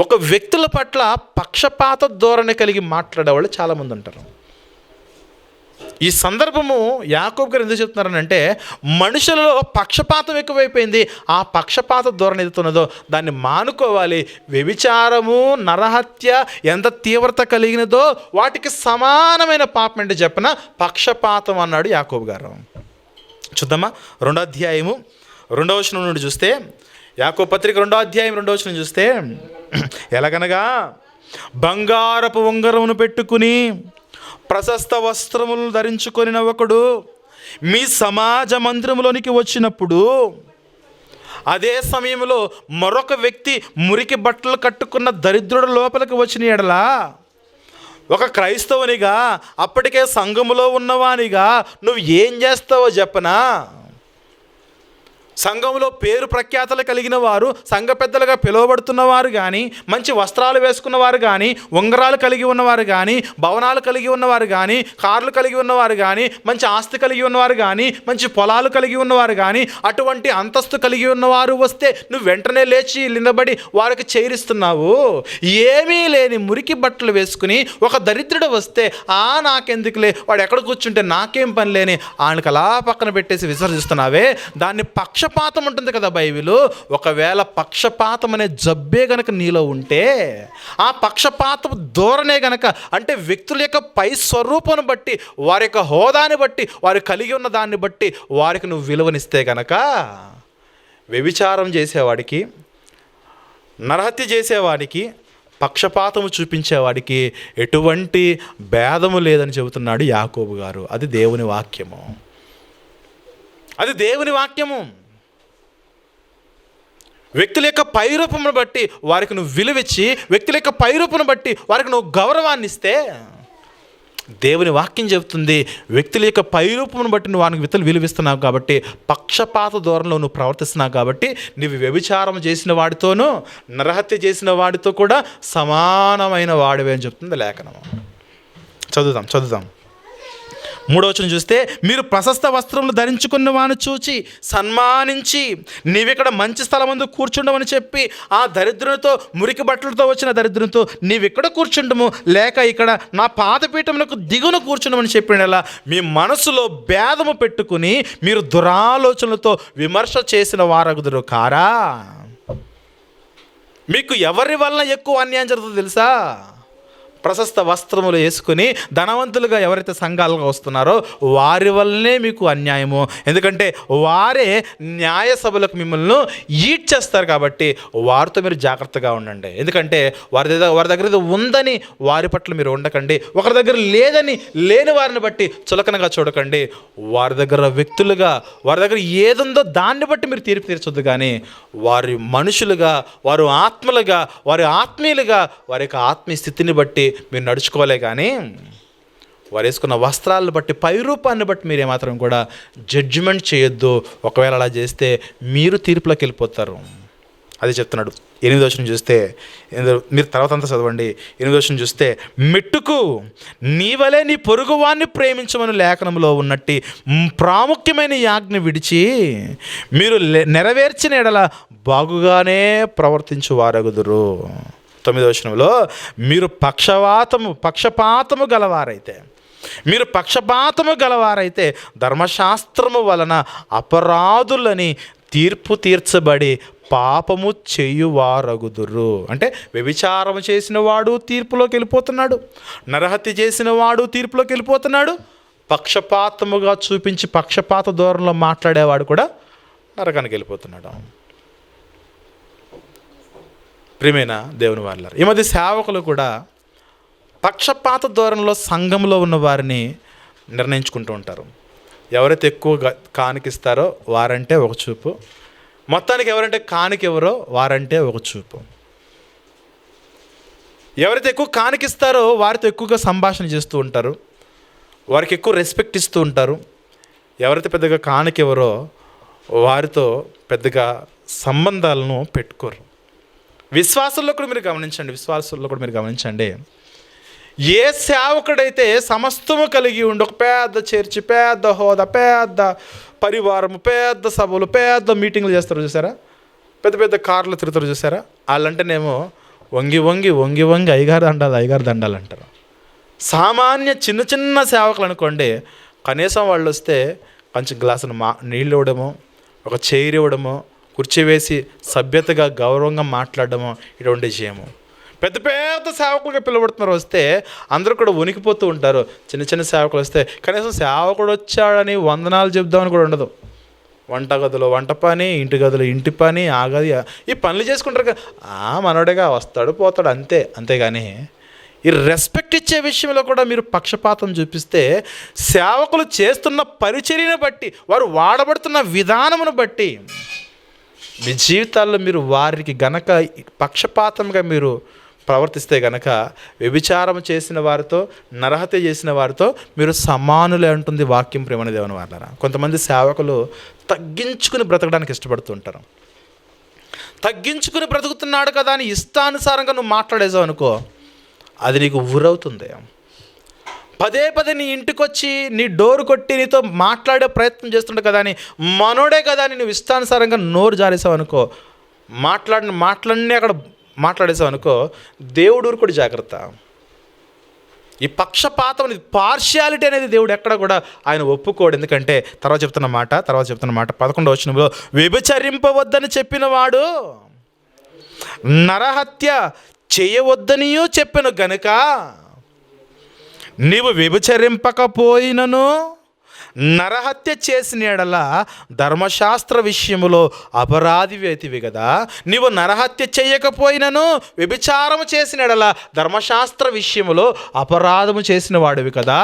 ఒక వ్యక్తుల పట్ల పక్షపాత ధోరణి కలిగి మాట్లాడేవాళ్ళు చాలామంది ఉంటారు. ఈ సందర్భము యాకోబు గారు ఎందుకు చెప్తున్నారనంటే మనుషులలో పక్షపాతం ఎక్కువైపోయింది. ఆ పక్షపాత ధోరణి ఎదుగుతున్నదో దాన్ని మానుకోవాలి. వ్యభిచారము, నరహత్య ఎంత తీవ్రత కలిగినదో వాటికి సమానమైన పాపం అంటే చెప్పిన పక్షపాతం అన్నాడు యాకోబు గారు. చూద్దామా, 2వ అధ్యాయము 2వ వచనం నుండి చూస్తే, యాకోబు పత్రిక 2వ అధ్యాయం 2వ వచనం చూస్తే, ఎలాగనగా బంగారపు ఉంగరమును పెట్టుకుని ప్రశస్త వస్త్రములను ధరించుకొని ఒకడు మీ సమాజ మందిరంలోనికి వచ్చినప్పుడు అదే సమయంలో మరొక వ్యక్తి మురికి బట్టలు కట్టుకున్న దరిద్రుడు లోపలికి వచ్చిన ఎడలా ఒక క్రైస్తవునిగా అప్పటికే సంఘములో ఉన్నవానిగా నువ్వు ఏం చేస్తావో చెప్పనా? సంఘంలో పేరు ప్రఖ్యాతలు కలిగిన వారు, సంఘ పెద్దలుగా పిలువబడుతున్నవారు కానీ, మంచి వస్త్రాలు వేసుకున్నవారు కానీ, ఉంగరాలు కలిగి ఉన్నవారు కానీ, భవనాలు కలిగి ఉన్నవారు కానీ, కార్లు కలిగి ఉన్నవారు కానీ, మంచి ఆస్తి కలిగి ఉన్నవారు కానీ, మంచి పొలాలు కలిగి ఉన్నవారు కానీ, అటువంటి అంతస్తు కలిగి ఉన్నవారు వస్తే నువ్వు వెంటనే లేచి నిలబడి వారికి చేరిస్తున్నావు. ఏమీ లేని మురికి బట్టలు వేసుకుని ఒక దరిద్రుడు వస్తే నాకెందుకులే, వాడు ఎక్కడ కూర్చుంటే నాకేం పని లేని ఆయనకు అలా పక్కన పెట్టేసి విసర్జిస్తున్నావే. దాన్ని పక్షపాతం ఉంటుంది కదా బైబిల్. ఒకవేళ పక్షపాతం అనే జబ్బే గనక నీలో ఉంటే, ఆ పక్షపాతం ధోరణే గనక, అంటే వ్యక్తుల యొక్క పై స్వరూపాన్ని బట్టి, వారి యొక్క హోదాని బట్టి, వారు కలిగి ఉన్న దాన్ని బట్టి వారికి నువ్వు విలువనిస్తే గనక, వ్యభిచారం చేసేవాడికి, నరహత్య చేసేవాడికి, పక్షపాతము చూపించేవాడికి ఎటువంటి భేదము లేదని చెబుతున్నాడు యాకోబు గారు. అది దేవుని వాక్యము, అది దేవుని వాక్యము. వ్యక్తుల యొక్క పైరూపమును బట్టి వారికి నువ్వు విలువిచ్చి, వ్యక్తుల యొక్క పైరూపును బట్టి వారికి నువ్వు గౌరవాన్ని ఇస్తే, దేవుని వాక్యం చెబుతుంది వ్యక్తుల యొక్క పైరూపమును బట్టి నువ్వు వారికి విలువిస్తున్నావు కాబట్టి, పక్షపాత ధోరణిలో నువ్వు ప్రవర్తిస్తున్నావు కాబట్టి, నువ్వు వ్యభిచారం చేసిన వాడితోనూ నరహత్య చేసిన వాడితో కూడా సమానమైన వాడివే అని చెప్తుంది లేఖనం. చదువుదాం 3వ వచనం చూస్తే, మీరు ప్రశస్త వస్త్రములు ధరించుకున్న వాడిని చూచి సన్మానించి నీవిక్కడ మంచి స్థలం ముందు కూర్చుండమని చెప్పి ఆ దరిద్రునితో, మురికి బట్టలతో వచ్చిన దరిద్రునితో నీవిక్కడ కూర్చుండము, లేక ఇక్కడ నా పాదపీఠములకు దిగున కూర్చుండమని చెప్పినలా మీ మనసులో భేదము పెట్టుకుని మీరు దురాలోచనలతో విమర్శ చేసిన వారగుదురు కారా? మీకు ఎవరి వలన ఎక్కువ అన్యాయం జరుగుతుందో తెలుసా? ప్రశస్త వస్త్రములు వేసుకుని ధనవంతులుగా ఎవరైతే సంఘాలుగా వస్తున్నారో వారి వల్లనే మీకు అన్యాయము. ఎందుకంటే వారే న్యాయ సభలకు మిమ్మల్ని ఈడ్ చేస్తారు కాబట్టి వారితో మీరు జాగ్రత్తగా ఉండండి. ఎందుకంటే వారి దగ్గర ఏదో ఉందని వారి పట్ల మీరు ఉండకండి, ఒకరి దగ్గర లేదని లేని వారిని బట్టి చులకనగా చూడకండి. వారి దగ్గర వ్యక్తులుగా, వారి దగ్గర ఏదుందో దాన్ని బట్టి మీరు తీర్పు తీర్చొద్దు. కానీ వారి మనుషులుగా, వారు ఆత్మలుగా, వారి ఆత్మీయులుగా, వారి యొక్క ఆత్మీయ స్థితిని బట్టి మీరు నడుచుకోలే. కానీ వారు వేసుకున్న వస్త్రాలను బట్టి, పైరూపాన్ని బట్టి మీరు ఏమాత్రం కూడా జడ్జిమెంట్ చేయొద్దు. ఒకవేళ అలా చేస్తే మీరు తీర్పులోకి వెళ్ళిపోతారు. అది చెప్తున్నాడు. 8వ వచనం చూస్తే, మీరు తర్వాత అంతా చదవండి. 8వ వచనం చూస్తే, మెట్టుకు నీ వలే నీ పొరుగువాన్ని ప్రేమించమని లేఖనంలో ఉన్నట్టి ప్రాముఖ్యమైన ఈ ఆజ్ఞ విడిచి మీరు నెరవేర్చిన ఎడల బాగుగానే ప్రవర్తించువారగుదురు. 9వ వచనంలో, మీరు పక్షపాతము గలవారైతే ధర్మశాస్త్రము వలన అపరాధులని తీర్పు తీర్చబడి పాపము చేయువారగుదురు. అంటే వ్యభిచారం చేసిన వాడు తీర్పులోకి వెళ్ళిపోతున్నాడు, నరహత్య చేసిన వాడు తీర్పులోకి వెళ్ళిపోతున్నాడు, పక్షపాతముగా చూపించి పక్షపాత ధోరణిలో మాట్లాడేవాడు కూడా నరకానికి వెళ్ళిపోతున్నాడు. ప్రియమైన దేవుని వారలారా, ఈ మధ్య సేవకులు కూడా పక్షపాత ధోరణిలో సంఘంలో ఉన్న వారిని నిర్ణయించుకుంటూ ఉంటారు. ఎవరైతే ఎక్కువ కానికిస్తారో వారంటే ఒక చూపు, మొత్తానికి ఎవరంటే కానికెవరో వారంటే ఒక చూపు. ఎవరైతే ఎక్కువ కానికిస్తారో వారితో ఎక్కువగా సంభాషణ చేస్తూ ఉంటారు, వారికి ఎక్కువ రెస్పెక్ట్ ఇస్తూ ఉంటారు. ఎవరైతే పెద్దగా కానికెవరో వారితో పెద్దగా సంబంధాలను పెట్టుకోరు. విశ్వాసంలో కూడా మీరు గమనించండి. ఏ సేవకుడైతే సమస్తము కలిగి ఉండి ఒక పెద్ద చర్చి, పెద్ద హోదా, పెద్ద పరివారము, పెద్ద సభలు, పెద్ద మీటింగ్లు చేస్తారు చూసారా, పెద్ద పెద్ద కార్లు తిరుగుతారు చూసారా, వాళ్ళంటేనేమో వంగి వంగి వంగి వంగి అయ్యగారు దండాలు అంటారు. సామాన్య చిన్న చిన్న సేవకులు అనుకోండి, కనీసం వాళ్ళు వస్తే కొంచెం గ్లాసులు నీళ్ళు ఇవ్వడము, ఒక చైర్ ఇవ్వడము, కుర్చీ వేసి సభ్యతగా గౌరవంగా మాట్లాడడము ఇటువంటి చేయము. పెద్ద పెద్ద సేవకులుగా పిలువబడుతున్నారు వస్తే అందరూ కూడా వణికిపోతూ ఉంటారు. చిన్న చిన్న సేవకులు వస్తే కనీసం సేవకుడు వచ్చాడని వందనాలు చెప్దామని కూడా ఉండదు. వంట గదిలో వంట పని, ఇంటి గదిలో ఇంటి పని, ఆ గది ఈ పనులు చేసుకుంటారు. మనోడేగా వస్తాడు పోతాడు అంతేగాని ఈ రెస్పెక్ట్ ఇచ్చే విషయంలో కూడా మీరు పక్షపాతం చూపిస్తే సేవకులు చేస్తున్న పరిచర్యను బట్టి, వారు వాడబడుతున్న విధానమును బట్టి మీ జీవితాల్లో మీరు వారికి గనక పక్షపాతంగా మీరు ప్రవర్తిస్తే గనక వ్యభిచారం చేసిన వారితో, నరహత్య చేసిన వారితో మీరు సమానులే అంటుంది వాక్యం. ప్రేమని దేవుని వారలారా, కొంతమంది సేవకులు తగ్గించుకుని బ్రతకడానికి ఇష్టపడుతుంటారు. తగ్గించుకుని బ్రతుకుతున్నాడు కదా అని ఇష్టానుసారంగా నువ్వు మాట్లాడేసావు అనుకో, అది నీకు ఊరవుతుంది. పదే నీ ఇంటికి వచ్చి నీ డోరు కొట్టి నీతో మాట్లాడే ప్రయత్నం చేస్తుండే కదా అని, మనోడే కదా అని నువ్వు ఇష్టానుసారంగా నోరు జారేసావు అనుకో, మాట్లాడిని అక్కడ మాట్లాడేసావు అనుకో, దేవుడు ఊరు కూడా జాగ్రత్త. ఈ పక్షపాతం అనేది, పార్షియాలిటీ అనేది దేవుడు ఎక్కడ కూడా ఆయన ఒప్పుకోడు. ఎందుకంటే తర్వాత చెప్తున్న మాట 11వ వచనంలో, వ్యభిచరింపవద్దని చెప్పిన వాడు నరహత్య చేయవద్దనియూ చెప్పెను గనుక నీవు వ్యభిచరింపకపోయినను నరహత్య చేసిన ఎడల ధర్మశాస్త్ర విషయములో అపరాధివేతివి కదా. నీవు నరహత్య చేయకపోయినను వ్యభిచారము చేసిన ఎడల ధర్మశాస్త్ర విషయములో అపరాధము చేసిన వాడివి కదా.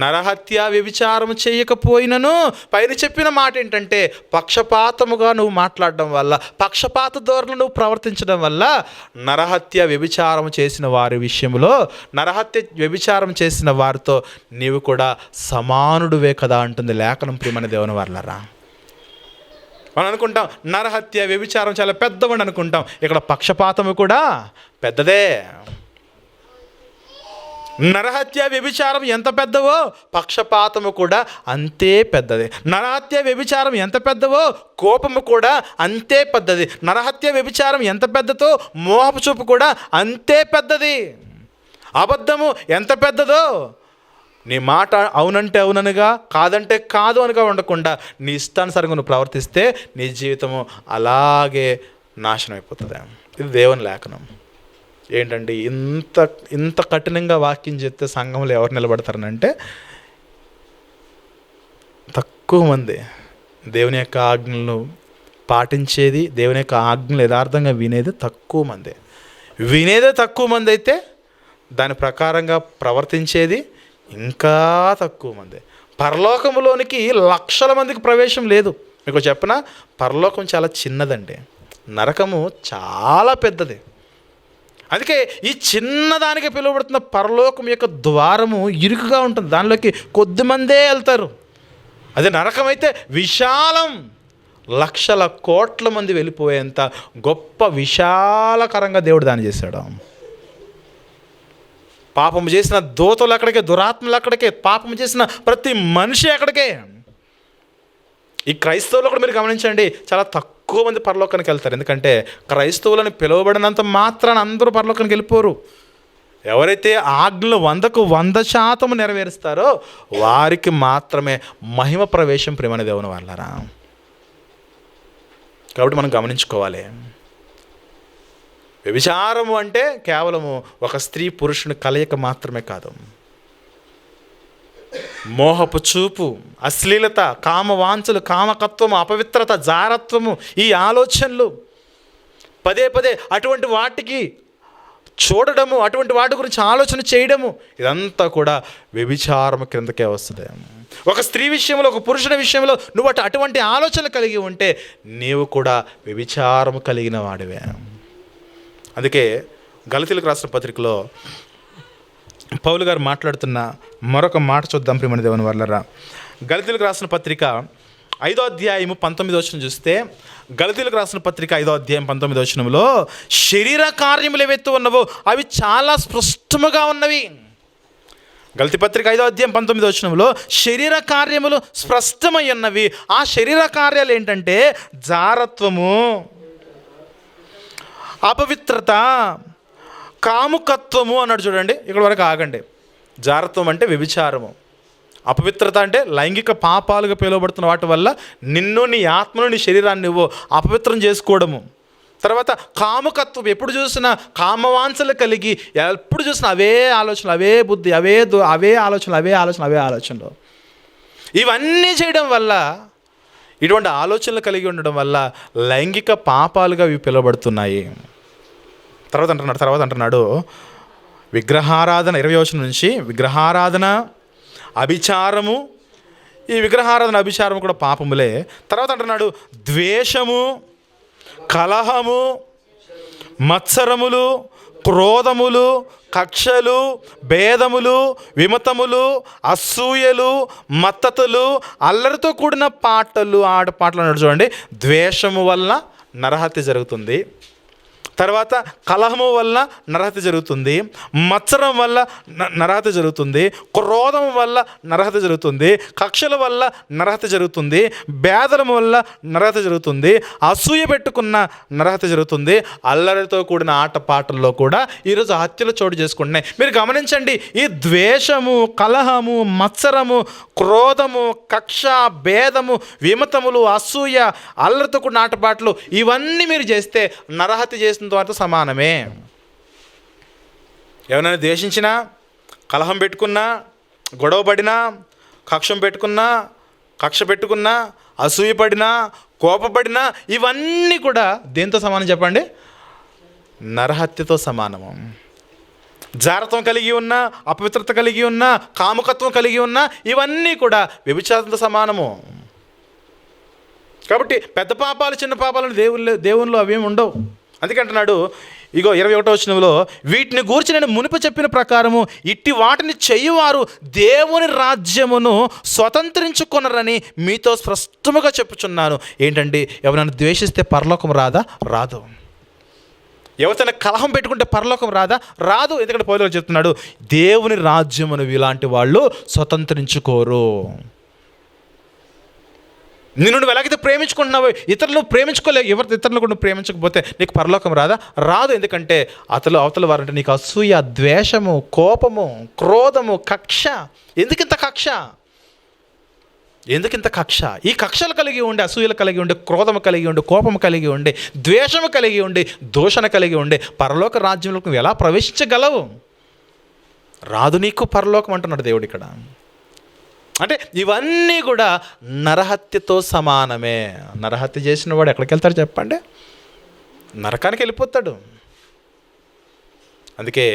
నరహత్య వ్యభిచారము చేయకపోయినను, పైన చెప్పిన మాట ఏంటంటే పక్షపాతముగా నువ్వు మాట్లాడడం వల్ల, పక్షపాత ధోరణిలో నువ్వు ప్రవర్తించడం వల్ల నరహత్య వ్యభిచారము చేసిన వారి విషయంలో, నరహత్య వ్యభిచారం చేసిన వారితో నీవు కూడా సమానుడువే కదా అంటుంది లేఖనం. ప్రియమైన దేవుని వారలారా, మనం అనుకుంటాం నరహత్య వ్యభిచారం చాలా పెద్దవని అనుకుంటాం. ఇక్కడ పక్షపాతము కూడా పెద్దదే. నరహత్య వ్యభిచారం ఎంత పెద్దవో పక్షపాతము కూడా అంతే పెద్దది. నరహత్య వ్యభిచారం ఎంత పెద్దవో కోపము కూడా అంతే పెద్దది. నరహత్య వ్యభిచారం ఎంత పెద్దదో మోహపు చూపు కూడా అంతే పెద్దది. అబద్ధము ఎంత పెద్దదో, నీ మాట అవునంటే అవుననుగా, కాదంటే కాదు అనుగా ఉండకుండా నీ ఇష్టానుసారంగా నువ్వు ప్రవర్తిస్తే నీ జీవితము అలాగే నాశనం అయిపోతుంది. ఇది దేవుని లేఖనం. ఏంటంటే ఇంత కఠినంగా వాక్యం చెప్తే సంఘంలో ఎవరు నిలబడతారనంటే తక్కువ మంది. దేవుని యొక్క ఆజ్ఞలను పాటించేది, దేవుని యొక్క ఆజ్ఞలు యథార్థంగా వినేది తక్కువ మంది. వినేదే తక్కువ మంది అయితే దాని ప్రకారంగా ప్రవర్తించేది ఇంకా తక్కువ మంది. పరలోకములోనికి లక్షల మందికి ప్రవేశం లేదు. మీకు చెప్పనా, పరలోకం చాలా చిన్నదండి, నరకము చాలా పెద్దది. అందుకే ఈ చిన్నదానికి పిలువబడుతున్న పరలోకం యొక్క ద్వారము ఇరుకుగా ఉంటుంది, దానిలోకి కొద్దిమందే వెళ్తారు. అదే నరకం అయితే విశాలం, లక్షల కోట్ల మంది వెళ్ళిపోయేంత గొప్ప విశాలకరంగా దేవుడు దాన్ని చేశాడు. పాపం చేసిన దూతలు అక్కడికే, దురాత్మలు అక్కడికే, పాపం చేసిన ప్రతి మనిషి అక్కడికే. ఈ క్రైస్తవులు కూడా మీరు గమనించండి, చాలా తక్కువ మంది పరలోకానికి వెళ్తారు. ఎందుకంటే క్రైస్తవులను పిలువబడినంత మాత్రాన అందరూ పరలోకానికి వెళ్ళిపోరు. ఎవరైతే ఆజ్ఞలు 100కు 100% నెరవేరుస్తారో వారికి మాత్రమే మహిమ ప్రవేశం. ప్రేమైన దేవుని వాళ్ళారా, కాబట్టి మనం గమనించుకోవాలి. వ్యభిచారము అంటే కేవలము ఒక స్త్రీ పురుషుని కలయిక మాత్రమే కాదు. మోహపు చూపు, అశ్లీలత, కామవాంఛలు, కామకత్వము, అపవిత్రత, జారత్వము, ఈ ఆలోచనలు పదే పదే అటువంటి వాటికి చూడడము, అటువంటి వాటి గురించి ఆలోచన చేయడము, ఇదంతా కూడా వ్యభిచారము క్రిందకే వస్తుంది. ఒక స్త్రీ విషయంలో, ఒక పురుషుని విషయంలో నువ్వు అటువంటి ఆలోచనలు కలిగి ఉంటే నీవు కూడా వ్యభిచారము కలిగిన వాడివే. అందుకే గలతీయులకు రాసిన పత్రికలో పౌలు గారు మాట్లాడుతున్న మరొక మాట చూద్దాం. ప్రియమైన దేవుని వాళ్ళరా, గలతీయులకు రాసిన పత్రిక 5వ అధ్యాయము 19వ వచనం చూస్తే, గలతీయులకు రాసిన పత్రిక 5వ అధ్యాయం 19వ వచనంలో శరీర కార్యములు ఏవైతే ఉన్నవో అవి చాలా స్పష్టముగా ఉన్నవి. గలతీ పత్రిక 5వ అధ్యాయం 19వ వచనంలో శరీర కార్యములు స్పష్టమై ఉన్నవి. ఆ శరీర కార్యాలు ఏంటంటే జారత్వము, అపవిత్రత, కాముకత్వము అన్నాడు. చూడండి, ఇక్కడ వరకు ఆగండి. జారత్వం అంటే వ్యభిచారము, అపవిత్రత అంటే లైంగిక పాపాలుగా పిలువబడుతున్న వాటి వల్ల నిన్ను, నీ ఆత్మను, నీ శరీరాన్ని నువ్వు అపవిత్రం చేసుకోవడము. తర్వాత కాముకత్వం, ఎప్పుడు చూసినా కామవాంఛలు కలిగి, ఎప్పుడు చూసినా అవే ఆలోచనలు, అవే బుద్ధి, అవే ఆలోచనలు. ఇవన్నీ చేయడం వల్ల, ఇటువంటి ఆలోచనలు కలిగి ఉండడం వల్ల లైంగిక పాపాలుగా ఇవి పిలువబడుతున్నాయి. తర్వాత అంటున్నాడు విగ్రహారాధన, 20వ వచనం నుంచి విగ్రహారాధన, అభిచారము, ఈ విగ్రహారాధన అభిచారము కూడా పాపములే. తర్వాత అంటున్నాడు ద్వేషము, కలహము, మత్సరములు, క్రోధములు, కక్షలు, భేదములు, విమతములు, అసూయలు, మత్తతులు, అల్లరితో కూడిన ఆటపాటలు అన్నాడు. చూడండి, ద్వేషము వల్ల నరహత్య జరుగుతుంది, తర్వాత కలహము వల్ల నరహత్య జరుగుతుంది, మత్సరం వల్ల నరహత్య జరుగుతుంది, క్రోధం వల్ల నరహత్య జరుగుతుంది, కక్షల వల్ల నరహత్య జరుగుతుంది, భేదము వల్ల నరహత్య జరుగుతుంది, అసూయ పెట్టుకున్న నరహత్య జరుగుతుంది, అల్లరితో కూడిన ఆటపాటల్లో కూడా ఈరోజు హత్యలు చోటు చేసుకుంటున్నాయి. మీరు గమనించండి, ఈ ద్వేషము, కలహము, మత్సరము, క్రోధము, కక్ష, భేదము, విమతములు, అసూయ, అల్లరితో కూడిన ఆటపాటలు, ఇవన్నీ మీరు చేస్తే నరహత్య చేసిన వారితో సమానమే. ఎవరైనా ద్వేషించినా, కలహం పెట్టుకున్నా, గొడవ పడినా, కక్ష పెట్టుకున్నా, అసూయపడినా, కోపపడినా, ఇవన్నీ కూడా దేంతో సమానం చెప్పండి? నరహత్యతో సమానము. జారత్వం కలిగి ఉన్నా, అపవిత్రత కలిగి ఉన్నా, కాముకత్వం కలిగి ఉన్నా, ఇవన్నీ కూడా వ్యభిచారంతో సమానము. కాబట్టి పెద్ద పాపాలు, చిన్న పాపాలను దేవునిలో అవేమి ఉండవు. అందుకంటున్నాడు, ఇగో 21వ వచనంలో వీటిని గూర్చి నేను మునుపు చెప్పిన ప్రకారము ఇట్టి వాటిని చెయ్యువారు దేవుని రాజ్యమును స్వతంత్రించుకొనరని మీతో స్పష్టముగా చెప్పుచున్నాను. ఏంటండి, ఎవరైనా ద్వేషిస్తే పరలోకం రాదు. ఎవరైనా కలహం పెట్టుకుంటే పరలోకం రాదు. ఎందుకంటే పౌలు గారు చెప్తున్నాడు, దేవుని రాజ్యమును ఇలాంటి వాళ్ళు స్వతంత్రించుకోరు. నిన్ను నువ్వు ఎలాగైతే ప్రేమించుకుంటున్నావో ఇతరులు ప్రేమించుకోలేవు. ఇతరులు కూడా నువ్వు ప్రేమించకపోతే నీకు పరలోకం రాదు. ఎందుకంటే అవతల వారంటే నీకు అసూయ, ద్వేషము, కోపము, క్రోధము, కక్ష. ఎందుకింత కక్ష? ఈ కక్షలు కలిగి ఉండి, అసూయలు కలిగి ఉండి, క్రోధము కలిగి ఉండి, కోపము కలిగి ఉండి, ద్వేషము కలిగి ఉండి, దూషణ కలిగి ఉండి పరలోక రాజ్యంలోకి నువ్వు ఎలా ప్రవేశించగలవు? రాదు నీకు పరలోకం అంటున్నాడు దేవుడు ఇక్కడ. అంటే ఇవన్నీ కూడా నరహత్యతో సమానమే. నరహత్య చేసిన వాడు ఎక్కడికి వెళ్తాడు చెప్పండి? నరకానికి వెళ్ళిపోతాడు. అందుకే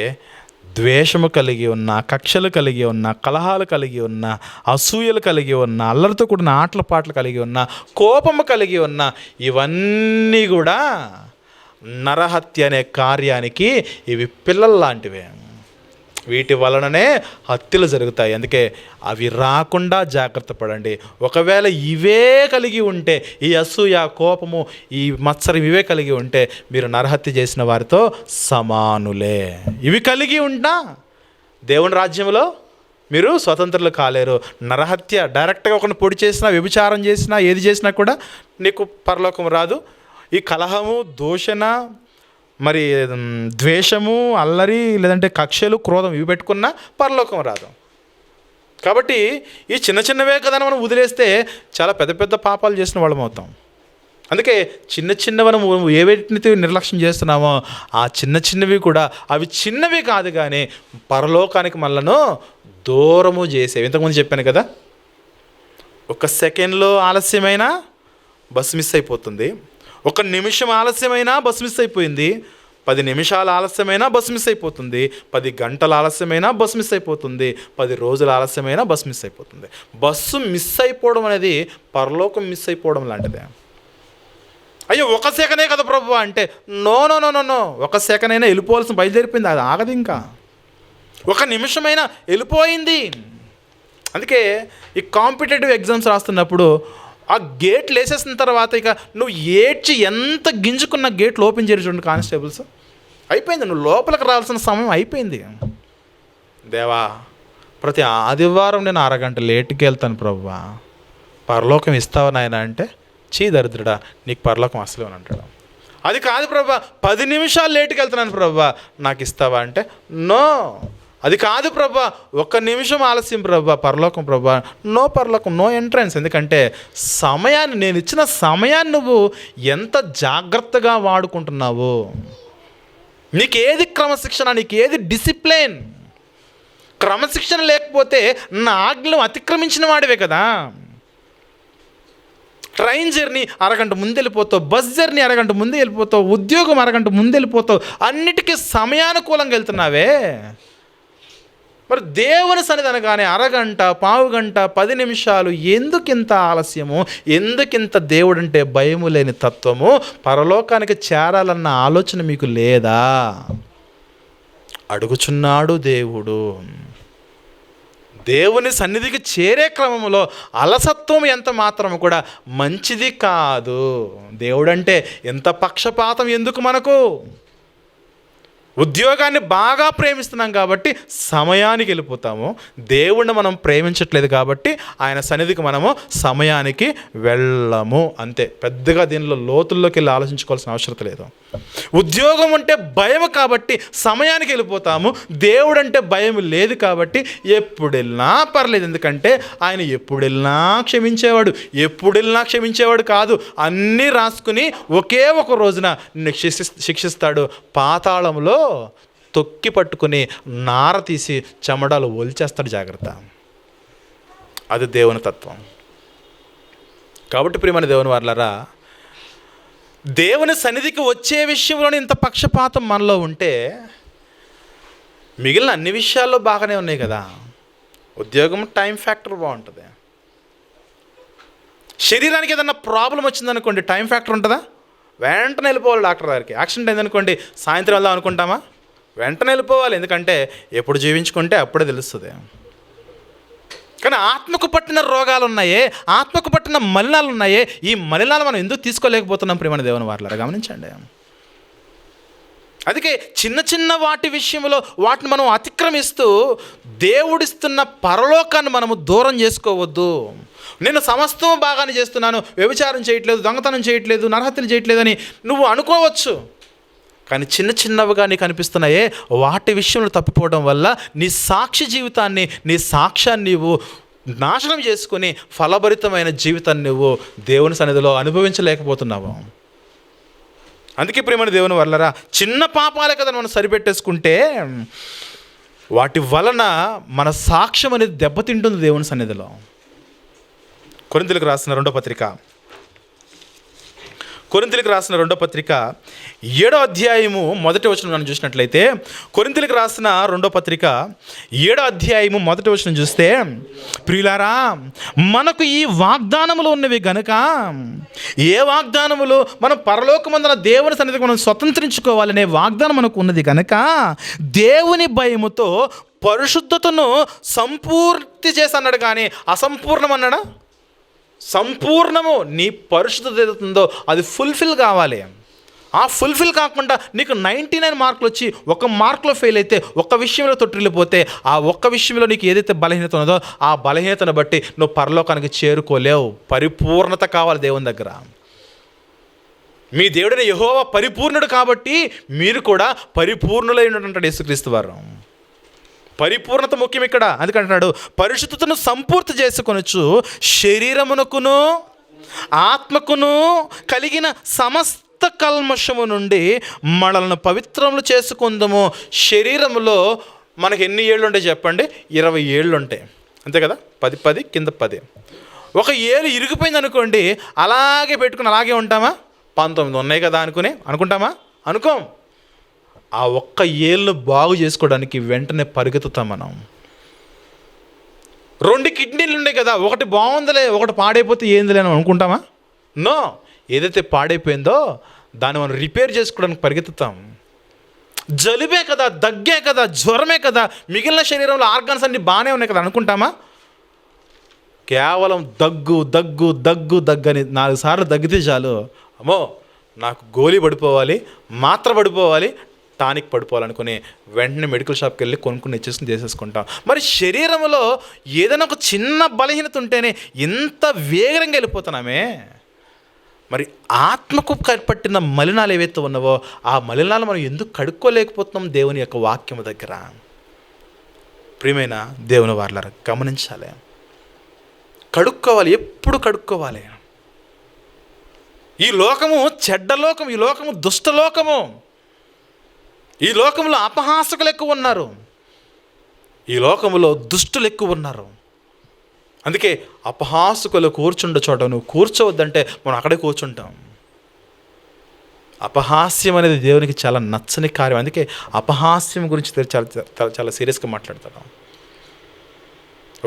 ద్వేషము కలిగి ఉన్న, కక్షలు కలిగి ఉన్న, కలహాలు కలిగి ఉన్న, అసూయలు కలిగి ఉన్న, అల్లరితో కూడిన ఆటల పాటలు కలిగి ఉన్న, కోపము కలిగి ఉన్న, ఇవన్నీ కూడా నరహత్య అనే కార్యానికి ఇవి పిల్లల లాంటివే. వీటి వలననే హత్యలు జరుగుతాయి. అందుకే అవి రాకుండా జాగ్రత్త పడండి. ఒకవేళ ఇవే కలిగి ఉంటే, ఈ అసూయ, కోపము, ఈ మత్సరం ఇవే కలిగి ఉంటే మీరు నరహత్య చేసిన వారితో సమానులే. ఇవి కలిగి ఉంటా దేవుని రాజ్యంలో మీరు స్వతంత్రులు కాలేరు. నరహత్య, డైరెక్ట్గా ఒకరిని పొడి చేసినా, వ్యభిచారం చేసినా, ఏది చేసినా కూడా నీకు పరలోకం రాదు. ఈ కలహము, దూషణ, మరి ద్వేషము, అల్లరి, లేదంటే కక్షలు, క్రోధం ఇవి పెట్టుకున్నా పరలోకం రాదు. కాబట్టి ఈ చిన్న చిన్నవే కదా మనం వదిలేస్తే చాలా పెద్ద పెద్ద పాపాలు చేసిన వాళ్ళం అవుతాం. అందుకే చిన్న చిన్నవి మనం ఏవైతే నిర్లక్ష్యం చేస్తున్నామో ఆ చిన్న చిన్నవి కూడా అవి చిన్నవి కాదు కానీ పరలోకానికి మనలను దూరము చేసేవి. ఇంతకుముందు చెప్పాను కదా, ఒక సెకండ్లో ఆలస్యమైనా బస్సు మిస్ అయిపోతుంది, ఒక నిమిషం ఆలస్యమైనా బస్సు మిస్ అయిపోయింది, 10 నిమిషాల ఆలస్యమైనా బస్సు మిస్ అయిపోతుంది, 10 గంటల ఆలస్యమైనా బస్సు మిస్ అయిపోతుంది, 10 రోజుల ఆలస్యమైనా బస్సు మిస్ అయిపోతుంది. బస్సు మిస్ అయిపోవడం అనేది పరలోకం మిస్ అయిపోవడం లాంటిదే. అయ్యో ఒక సెకనే కదా ప్రభు అంటే, no no no no no, ఒక సెకండ్ అయినా వెళ్ళిపోవాల్సిన బయలుదేరిపోయింది, అది ఆగదు. ఇంకా ఒక నిమిషమైనా వెళ్ళిపోయింది. అందుకే ఈ కాంపిటేటివ్ ఎగ్జామ్స్ రాస్తున్నప్పుడు ఆ గేట్లు వేసేసిన తర్వాత ఇక నువ్వు ఏడ్చి ఎంత గింజుకున్న గేట్లు ఓపెన్ చేసి చూడండి కానిస్టేబుల్స్, అయిపోయింది, నువ్వు లోపలికి రావాల్సిన సమయం అయిపోయింది. దేవా, ప్రతి ఆదివారం నేను 1 గంట లేట్కి వెళ్తాను ప్రభువా, పరలోకం ఇస్తావా నాయన అంటే, చీ దరిద్రుడా, నీకు పరలోకం అసలు అని అంటాడు. అది కాదు ప్రభా, 10 నిమిషాలు లేట్కి వెళ్తున్నాను ప్రభా, నాకు ఇస్తావా అంటే, నో. అది కాదు ప్రభా, 1 నిమిషం ఆలస్యం ప్రభా, పరలోకం ప్రభా, నో పరలోకం, నో ఎంట్రన్స్. ఎందుకంటే సమయాన్ని, నేను ఇచ్చిన సమయాన్ని నువ్వు ఎంత జాగ్రత్తగా వాడుకుంటున్నావు, నీకేది క్రమశిక్షణ, నీకేది డిసిప్లిన్. క్రమశిక్షణ లేకపోతే నా ఆజ్ఞలు అతిక్రమించిన వాడివే కదా. ట్రైన్ జర్నీ 1 గంట ముందు వెళ్ళిపోతావు, బస్ జర్నీ 1 గంట ముందు వెళ్ళిపోతావు, ఉద్యోగం 1 గంట ముందు వెళ్ళిపోతావు, అన్నిటికీ సమయానుకూలంగా వెళ్తున్నావే. మరి దేవుని సన్నిధి అనగానే 1 గంట, పావు గంట, 10 నిమిషాలు, ఎందుకింత ఆలస్యము, ఎందుకింత దేవుడంటే భయము లేని తత్వము, పరలోకానికి చేరాలన్న ఆలోచన మీకు లేదా? అడుగుచున్నాడు దేవుడు. దేవుని సన్నిధికి చేరే క్రమంలో అలసత్వం ఎంత మాత్రము కూడా మంచిది కాదు. దేవుడంటే ఎంత పక్షపాతం ఎందుకు మనకు? ఉద్యోగాన్ని బాగా ప్రేమిస్తున్నాం కాబట్టి సమయానికి వెళ్ళిపోతాము. దేవుణ్ణి మనం ప్రేమించట్లేదు కాబట్టి ఆయన సన్నిధికి మనము సమయానికి వెళ్ళము. అంతే, పెద్దగా దీనిలో లోతుల్లోకి వెళ్ళి ఆలోచించుకోవాల్సిన అవసరం లేదు. ఉద్యోగం అంటే భయం కాబట్టి సమయానికి వెళ్ళిపోతాము. దేవుడు అంటే భయం లేదు కాబట్టి ఎప్పుడు వెళ్ళినా పర్లేదు. ఎందుకంటే ఆయన ఎప్పుడు వెళ్ళినా క్షమించేవాడు కాదు. అన్నీ రాసుకుని ఒకే ఒక రోజున శిక్షిస్తాడు. పాతాళంలో తొక్కి పట్టుకుని నార తీసి చెమడాలు ఒలిచేస్తాడు. జాగ్రత్త, అది దేవుని తత్వం. కాబట్టి ప్రియమైన దేవుని వారలారా, దేవుని సన్నిధికి వచ్చే విషయంలోనే ఇంత పక్షపాతం మనలో ఉంటే మిగిలిన అన్ని విషయాల్లో బాగానే ఉన్నాయి కదా. ఉద్యోగం టైం ఫ్యాక్టర్ బాగుంటుంది. శరీరానికి ఏదన్నా ప్రాబ్లం వచ్చిందనుకోండి, టైం ఫ్యాక్టర్ ఉంటుందా? వెంటనే వెళ్ళిపోవాలి డాక్టర్ దగ్గరికి. యాక్సిడెంట్ అయిందనుకోండి, సాయంత్రం వెళ్దాం అనుకుంటామా? వెంటనే వెళ్ళిపోవాలి. ఎందుకంటే ఎప్పుడు జీవించుకుంటే అప్పుడే తెలుస్తుంది. కానీ ఆత్మకు పట్టిన రోగాలు ఉన్నాయే, ఆత్మకు పట్టిన మలినాలు ఉన్నాయే, ఈ మలినాలు మనం ఎందుకు తీసుకోలేకపోతున్నాం? ప్రియమైన దేవుని వారలారా, గమనించండి. అందుకే చిన్న చిన్న వాటి విషయంలో వాటిని మనం అతిక్రమిస్తూ దేవుడిస్తున్న పరలోకాన్ని మనము దూరం చేసుకోవద్దు. నేను సమస్తం బాగానే చేస్తున్నాను, వ్యభిచారం చేయట్లేదు, దొంగతనం చేయట్లేదు, నరహత్యలు చేయట్లేదు అని నువ్వు అనుకోవచ్చు. కానీ చిన్న చిన్నవిగా నీకు అనిపిస్తున్నాయే, వాటి విషయంలో తప్పిపోవడం వల్ల నీ సాక్షి జీవితాన్ని, నీ సాక్ష్యాన్ని నువ్వు నాశనం చేసుకుని ఫలభరితమైన జీవితాన్ని నువ్వు దేవుని సన్నిధిలో అనుభవించలేకపోతున్నావు. అందుకే ప్రియమైన దేవుని వల్లరా, చిన్న పాపాలే కదా మనం సరిపెట్టేసుకుంటే వాటి వలన మన సాక్ష్యం అనేది దెబ్బతింటుంది దేవుని సన్నిధిలో. కొరింథీయులకు రాసిన రెండో పత్రిక 7వ అధ్యాయము 1వ వచనం మనం చూసినట్లయితే, కొరింథీయులకు రాసిన 2వ పత్రిక 7వ అధ్యాయము 1వ వచనం చూస్తే, ప్రియులారా, మనకు ఈ వాగ్దానములు ఉన్నవి గనుక, ఏ వాగ్దానములు? మనం పరలోకమందున దేవుని సన్నిధికి మనం స్వతంత్రించుకోవాలనే వాగ్దానం మనకు ఉన్నది కనుక దేవుని భయముతో పరిశుద్ధతను సంపూర్తి చేసి అన్నాడు, కానీ అసంపూర్ణం అన్నాడా? సంపూర్ణము. నీ పరిశుద్ధత ఏదవుతుందో అది ఫుల్ఫిల్ కావాలి. ఆ ఫుల్ఫిల్ కాకుండా నీకు 99 మార్కులు వచ్చి ఒక మార్కులో ఫెయిల్ అయితే, ఒక్క విషయంలో తొట్టిల్లిపోతే, ఆ ఒక్క విషయంలో నీకు ఏదైతే బలహీనత ఉన్నదో ఆ బలహీనతను బట్టి నువ్వు పరలోకానికి చేరుకోలేవు. పరిపూర్ణత కావాలి దేవుని దగ్గర. మీ దేవుడైన యెహోవా పరిపూర్ణుడు కాబట్టి మీరు కూడా పరిపూర్ణులై ఉన్నట్టు యేసుక్రీస్తు వారు. పరిపూర్ణత ముఖ్యం ఇక్కడ. అందుకంటున్నాడు పరిశుద్ధతను సంపూర్తి చేసుకొనొచ్చు శరీరమునకును ఆత్మకును కలిగిన సమస్త కల్మషము నుండి మనల్ని పవిత్రములు చేసుకుందాము. శరీరములో మనకి ఎన్ని ఏళ్ళు ఉంటాయి చెప్పండి? 20 ఏళ్ళు ఉంటాయి, అంతే కదా? 10 కింద 10. ఒక ఏళ్ళు ఇరిగిపోయింది అనుకోండి, అలాగే పెట్టుకుని అలాగే ఉంటామా? 19 ఉన్నాయి కదా అనుకుంటామా? అనుకోం. ఆ ఒక్క ఏళ్ళు బాగు చేసుకోవడానికి వెంటనే పరిగెత్తుతాం మనం. 2 కిడ్నీలు ఉన్నాయి కదా, ఒకటి బాగుందిలే, ఒకటి పాడైపోతే ఏందిలే అని అనుకుంటామా? నో. ఏదైతే పాడైపోయిందో దాన్ని మనం రిపేర్ చేసుకోవడానికి పరిగెత్తుతాం. జలుబే కదా, దగ్గే కదా, జ్వరమే కదా, మిగిలిన శరీరంలో ఆర్గాన్స్ అన్నీ బాగానే ఉన్నాయి కదా అనుకుంటామా? కేవలం దగ్గు దగ్గు దగ్గు దగ్గని 4 సార్లు దగ్గితే చాలు, అమ్మో నాకు గోళీ పడిపోవాలి, మాత్ర పడిపోవాలి, టానిక్ పడిపోవాలనుకుని వెంటనే మెడికల్ షాప్కి వెళ్ళి కొనుక్కుని ఇచ్చేసుకుని చేసేసుకుంటాం. మరి శరీరంలో ఏదైనా ఒక చిన్న బలహీనత ఉంటేనే ఇంత వేగంగా వెళ్ళిపోతున్నామే. మరి ఆత్మకు పట్టిన మలినాలు ఏవైతే ఉన్నావో ఆ మలినాలు మనం ఎందుకు కడుక్కోలేకపోతున్నాం దేవుని యొక్క వాక్యము దగ్గర? ప్రియమైన దేవుని వారలారా గమనించాలి, కడుక్కోవాలి, ఎప్పుడు కడుక్కోవాలి. ఈ లోకము చెడ్డ లోకం, ఈ లోకము దుష్ట లోకము. ఈ లోకంలో అపహాసకులు ఎక్కువ ఉన్నారు, ఈ లోకములో దుష్టులు ఎక్కువ ఉన్నారు. అందుకే అపహాసకులు కూర్చుండే చోట నువ్వు కూర్చోవద్దంటే మనం అక్కడే కూర్చుంటాం. అపహాస్యం అనేది దేవునికి చాలా నచ్చని కార్యం. అందుకే అపహాస్యం గురించి చాలా చాలా సీరియస్గా మాట్లాడతాడు.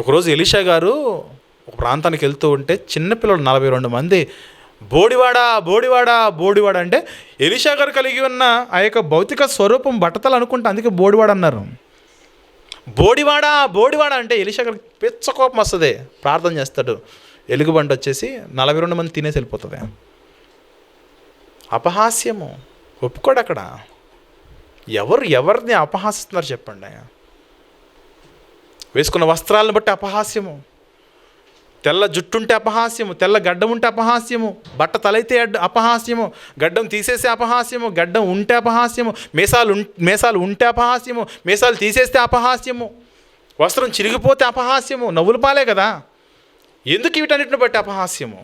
ఒకరోజు ఎలీషా గారు ఒక ప్రాంతానికి వెళ్తూ ఉంటే చిన్నపిల్లలు 42 మంది బోడివాడా బోడివాడా బోడివాడా అంటే ఎలీషా గారు కలిగి ఉన్న ఆ యొక్క భౌతిక స్వరూపం బట్టతలు అనుకుంటా, అందుకే బోడివాడ అన్నారు. బోడివాడా బోడివాడా అంటే ఎలీషా గారికి పిచ్చ కోపం వస్తుంది. ప్రార్థన చేస్తాడు, ఎలుగుబంటి వచ్చేసి 42 మంది తినేసి వెళ్ళిపోతుంది. అపహాస్యము ఒప్పుకోడు అక్కడ. ఎవరిని అపహాసిస్తున్నారు చెప్పండి? వేసుకున్న వస్త్రాలను బట్టి అపహాస్యము, తెల్ల జుట్టుంటే అపహాస్యము, తెల్ల గడ్డం ఉంటే అపహాస్యము, బట్ట తలైతే అపహాస్యము, గడ్డం తీసేస్తే అపహాస్యము, గడ్డం ఉంటే అపహాస్యము, మేసాలు ఉంటే అపహాస్యము, మేసాలు తీసేస్తే అపహాస్యము, వస్త్రం చిరిగిపోతే అపహాస్యము. నవ్వుల పాలే కదా. ఎందుకు వీటన్నిటిని బట్టి అపహాస్యము?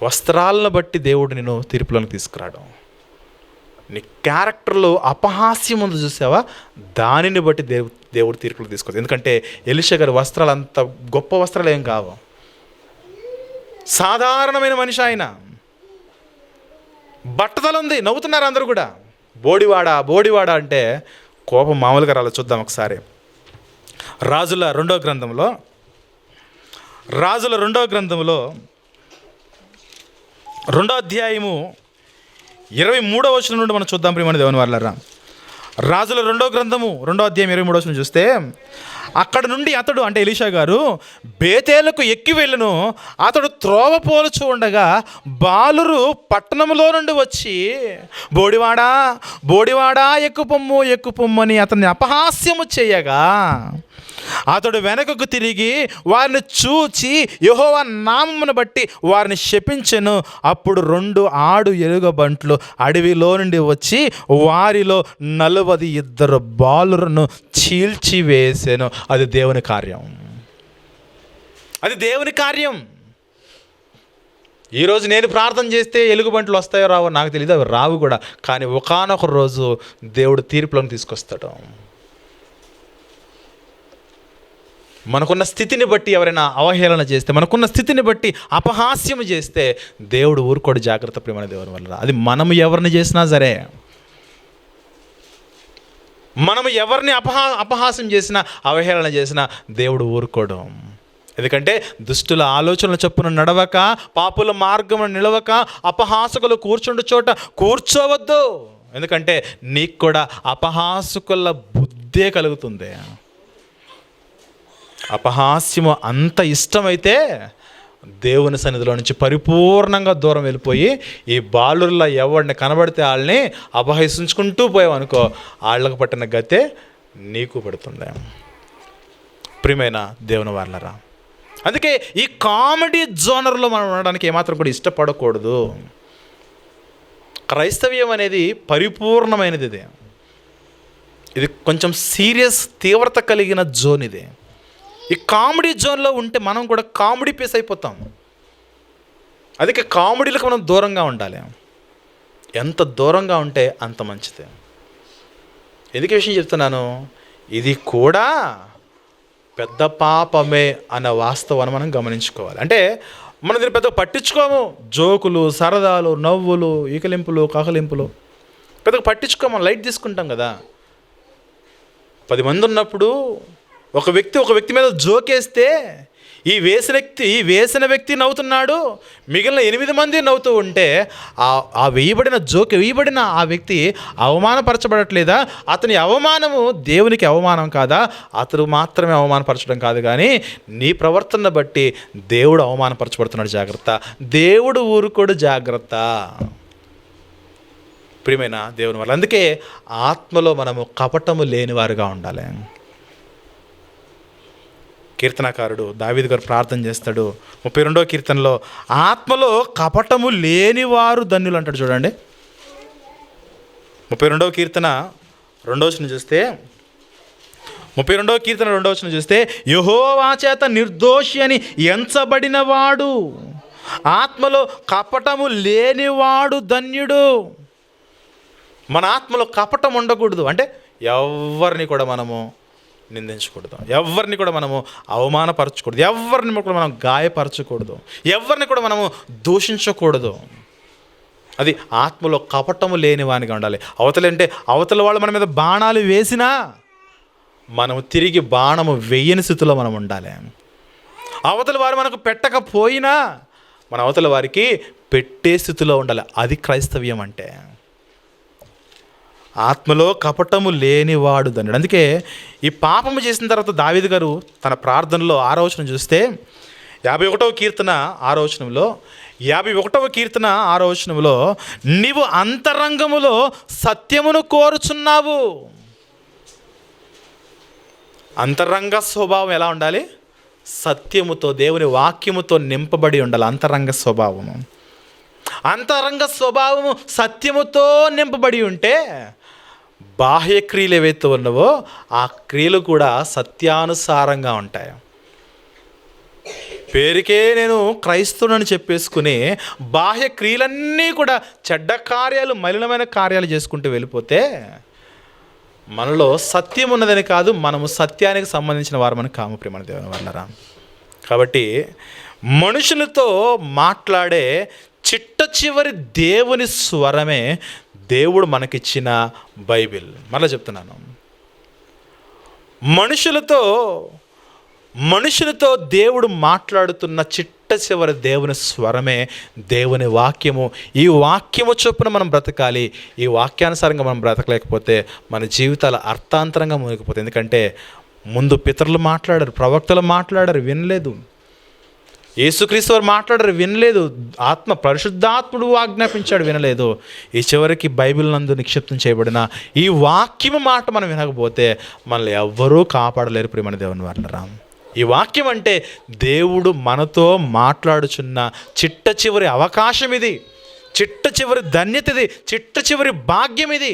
వస్త్రాలను బట్టి దేవుడు నేను తీర్పులను తీసుకురావడం. నీ క్యారెక్టర్లో అపహాస్యం ఉంది చూసావా, దానిని బట్టి దేవుడు తీర్పులు తీసుకోవచ్చు. ఎందుకంటే ఎలీషా గారి వస్త్రాలు అంత గొప్ప వస్త్రాలు ఏం కావు, సాధారణమైన మనిషి ఆయన. బట్టతలు ఉంది, నవ్వుతున్నారు అందరూ కూడా. బోడివాడా బోడివాడా అంటే కోపం మామూలుగా రాలే. చూద్దాం ఒకసారి. రాజుల రెండవ గ్రంథంలో 2వ అధ్యాయము 23వ వచనం నుండి మనం చూద్దాం. ప్రియమైన దేవుని వారలారా, రాజుల 2వ గ్రంథము 2వ అధ్యాయం 23వ వచనం చూస్తే, అక్కడ నుండి అతడు అంటే ఎలీషా గారు బేతేలుకు ఎక్కి వెళ్ళును. అతడు త్రోవ పోలుచు ఉండగా బాలురు పట్టణంలో నుండి వచ్చి బోడివాడా బోడివాడా ఎక్కుపొమ్ము ఎక్కుపొమ్ము అని అతన్ని అపహాస్యము చేయగా అతడు వెనకకు తిరిగి వారిని చూచి యెహోవా నామమును బట్టి వారిని శపించెను. అప్పుడు 2 ఆడు ఎలుగుబంట్లు అడవిలో నుండి వచ్చి వారిలో 42 బాలులను చీల్చివేసెను. అది దేవుని కార్యం, అది దేవుని కార్యం. ఈరోజు నేను ప్రార్థన చేస్తే ఎలుగుబంట్లు వస్తాయో రావో నాకు తెలియదు, అవి రావు కూడా. కానీ ఒకానొక రోజు దేవుడు తీర్పులను తీసుకొస్తాడు. మనకున్న స్థితిని బట్టి ఎవరైనా అవహేళన చేస్తే, మనకున్న స్థితిని బట్టి అపహాస్యం చేస్తే దేవుడు ఊరుకోడు. జాగ్రత్త ప్రియమైన దేవుని వల్ల. అది మనం ఎవరిని చేసినా సరే, మనం ఎవరిని అపహాస్యం చేసినా అవహేళన చేసినా దేవుడు ఊరుకోడు. ఎందుకంటే దుష్టుల ఆలోచనల చొప్పున నడవక, పాపుల మార్గమును నిలవక, అపహాసకులు కూర్చుండు చోట కూర్చోవద్దు. ఎందుకంటే నీకు కూడా అపహాసకుల బుద్ధి బుద్ధే కలుగుతుంది. అపహాస్యము అంత ఇష్టమైతే దేవుని సన్నిధిలో నుంచి పరిపూర్ణంగా దూరం వెళ్ళిపోయి ఈ బాలుర్లా ఎవరిని కనబడితే వాళ్ళని అపహసించుకుంటూ పోయావనుకో, వాళ్ళకు పట్టిన గతే నీకు పడుతుంది. ప్రియమైన దేవుని వాళ్ళరా, అందుకే ఈ కామెడీ జోనర్లో మనం ఉండడానికి ఏమాత్రం కూడా ఇష్టపడకూడదు. క్రైస్తవ్యం అనేది పరిపూర్ణమైనది. ఇది కొంచెం సీరియస్ తీవ్రత కలిగిన జోన్. ఇది ఈ కామెడీ జోన్లో ఉంటే మనం కూడా కామెడీ పీస్ అయిపోతాం. అందుకే కామెడీలకు మనం దూరంగా ఉండాలి. ఎంత దూరంగా ఉంటే అంత మంచిది. ఎందుకు విషయం చెప్తున్నాను, ఇది కూడా పెద్ద పాపమే అన్న వాస్తవాన్ని మనం గమనించుకోవాలి. అంటే మనం దీన్ని పెద్దగా పట్టించుకోము. జోకులు, సరదాలు, నవ్వులు, ఈకలింపులు, కకలింపులు పెద్దగా పట్టించుకోము, లైట్ తీసుకుంటాం కదా. 10 మంది ఉన్నప్పుడు ఒక వ్యక్తి మీద జోకేస్తే ఈ వేసిన వ్యక్తి నవ్వుతున్నాడు, మిగిలిన 8 మంది నవ్వుతూ ఉంటే ఆ వేయబడిన ఆ వ్యక్తి అవమానపరచబడట్లేదా? అతని అవమానము దేవునికి అవమానం కాదా? అతడు మాత్రమే అవమానపరచడం కాదు, కానీ నీ ప్రవర్తన బట్టి దేవుడు అవమానపరచబడుతున్నాడు. జాగ్రత్త. దేవుడు ఊరుకోడు, జాగ్రత్త. ప్రియమైన దేవుని వల్ల అందుకే ఆత్మలో మనము కపటము లేనివారుగా ఉండాలి. కీర్తనకారుడు దావీదు గారు ప్రార్థన చేస్తాడు 32వ కీర్తనలో, ఆత్మలో కపటము లేనివారు ధన్యులు అంటాడు. చూడండి 32వ కీర్తన 2వ వచనం చూస్తే, 32వ కీర్తన 2వ వచనం చూస్తే, యెహోవా చేత నిర్దోషి అని ఎంచబడినవాడు, ఆత్మలో కపటము లేనివాడు ధన్యుడు. మన ఆత్మలో కపటం ఉండకూడదు. అంటే ఎవరిని కూడా మనము నిందించకూడదు, ఎవరిని కూడా మనము అవమానపరచకూడదు, ఎవరిని కూడా మనం గాయపరచకూడదు, ఎవరిని కూడా మనము దూషించకూడదు. అది ఆత్మలో కపటము లేనివానిగా ఉండాలి. అవతల వాళ్ళు మన మీద బాణాలు వేసినా మనము తిరిగి బాణము వేయని స్థితిలో మనం ఉండాలి. అవతల వారు మనకు పెట్టకపోయినా మన అవతల వారికి పెట్టే స్థితిలో ఉండాలి. అది క్రైస్తవ్యం అంటే. ఆత్మలో కపటము లేనివాడు ధన్యుడు. అందుకే ఈ పాపము చేసిన తర్వాత దావీదు గారు తన ప్రార్థనలో 6వ వచనం చూస్తే, 51వ కీర్తన 6వ వచనంలో, 51వ కీర్తన 6వ వచనంలో, నీవు అంతరంగములో సత్యమును కోరుచున్నావు. అంతరంగ స్వభావం ఎలా ఉండాలి? సత్యముతో, దేవుని వాక్యముతో నింపబడి ఉండాలి. అంతరంగ స్వభావము సత్యముతో నింపబడి ఉంటే బాహ్య క్రియలు ఏవైతే ఉన్నవో ఆ క్రియలు కూడా సత్యానుసారంగా ఉంటాయి. పేరుకే నేను క్రైస్తవునని చెప్పేసుకుని బాహ్య క్రియలన్నీ కూడా చెడ్డ కార్యాలు, మలినమైన కార్యాలు చేసుకుంటూ వెళ్ళిపోతే మనలో సత్యం ఉన్నదని కాదు, మనము సత్యానికి సంబంధించిన వారు మనకు కాము. ప్రేమ దేవుని వల్లరా. కాబట్టి మనుషులతో మాట్లాడే చిట్ట చివరి దేవుని స్వరమే దేవుడు మనకిచ్చిన బైబిల్. మరలా చెప్తున్నాను, మనుషులతో దేవుడు మాట్లాడుతున్న చిట్ట చివరి దేవుని స్వరమే దేవుని వాక్యము. ఈ వాక్యము చొప్పున మనం బ్రతకాలి. ఈ వాక్యానుసారంగా మనం బ్రతకలేకపోతే మన జీవితాలు అర్థాంతరంగా మునిగిపోతాయి. ఎందుకంటే ముందు పితరులు మాట్లాడారు, ప్రవక్తలు మాట్లాడారు, వినలేదు. యేసుక్రీస్తు వారు మాట్లాడారు, వినలేదు. పరిశుద్ధాత్ముడు ఆజ్ఞాపించాడు, వినలేదు. ఈ చివరికి బైబిల్ నందు నిక్షిప్తం చేయబడిన ఈ వాక్యము మాట మనం వినకపోతే మనల్ని ఎవ్వరూ కాపాడలేరు. ప్రియమైన దేవుని వాళ్ళరా, ఈ వాక్యం అంటే దేవుడు మనతో మాట్లాడుచున్న చిట్ట చివరి అవకాశం ఇది, చిట్ట చివరి ధన్యత ఇది, చిట్ట చివరి భాగ్యం ఇది.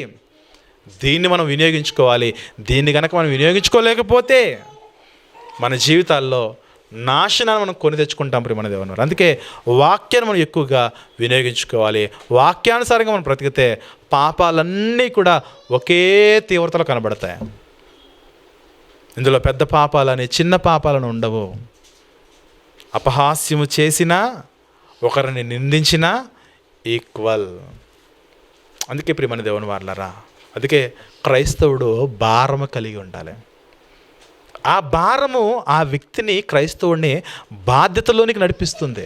దీన్ని మనం వినియోగించుకోవాలి. దీన్ని కనుక మనం వినియోగించుకోలేకపోతే మన జీవితాల్లో నాశనాన్ని మనం కొని తెచ్చుకుంటాం. ప్రియమైన దేవుని. అందుకే వాక్యాన్ని మనం ఎక్కువగా వినియోగించుకోవాలి. వాక్యానుసారంగా మనం బ్రతికితే పాపాలన్నీ కూడా ఒకే తీవ్రతలో కనబడతాయి. ఇందులో పెద్ద పాపాలని, చిన్న పాపాలను ఉండవు. అపహాస్యము చేసినా, ఒకరిని నిందించినా ఈక్వల్. అందుకే ప్రియమైన దేవుని వాళ్ళరా, అందుకే క్రైస్తవుడు భారము కలిగి ఉండాలి. ఆ భారము ఆ వ్యక్తిని, క్రైస్తవుడిని బాధ్యతలోనికి నడిపిస్తుంది.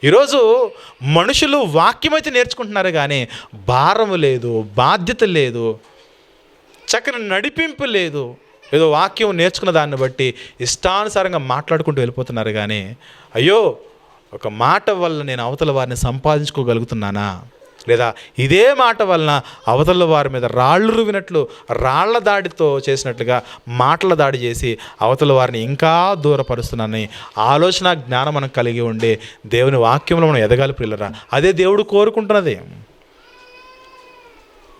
ఈరోజు మనుషులు వాక్యం అయితే నేర్చుకుంటున్నారు, కానీ భారము లేదు, బాధ్యత లేదు. చక్కని నడిపింపు లేదు. ఏదో వాక్యం నేర్చుకున్న దాన్ని బట్టి ఇష్టానుసారంగా మాట్లాడుకుంటూ వెళ్ళిపోతున్నారు. కానీ అయ్యో, ఒక మాట వల్ల నేను అవతల వారిని సంపాదించుకోగలుగుతున్నానా, లేదా ఇదే మాట వలన అవతల వారి మీద రాళ్ళు రువినట్లు రాళ్ల దాడితో చేసినట్లుగా మాటల దాడి చేసి అవతల వారిని ఇంకా దూరపరుస్తున్నానని ఆలోచన జ్ఞానం మనం కలిగి ఉండే దేవుని వాక్యంలో మనం ఎదగాలి ప్రియులరా. అదే దేవుడు కోరుకుంటున్నది.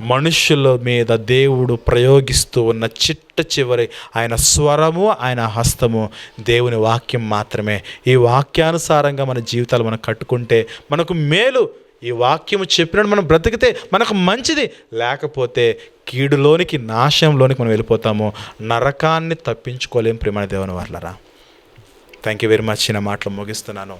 మనుష్యుల మీద దేవుడు ప్రయోగిస్తూ ఉన్న చిట్ట చివరి ఆయన స్వరము, ఆయన హస్తము దేవుని వాక్యం మాత్రమే. ఈ వాక్యానుసారంగా మన జీవితాలు మనం కట్టుకుంటే మనకు మేలు. ఈ వాక్యము చెప్పినట్టు మనం బ్రతికితే మనకు మంచిది, లేకపోతే కీడులోనికి, నాశనంలోనికి మనం వెళ్ళిపోతాము. నరకాన్ని తప్పించుకోలేం ప్రియమైన దేవుని వర్లరా. Thank you very much. నా మాటలు ముగిస్తున్నాను.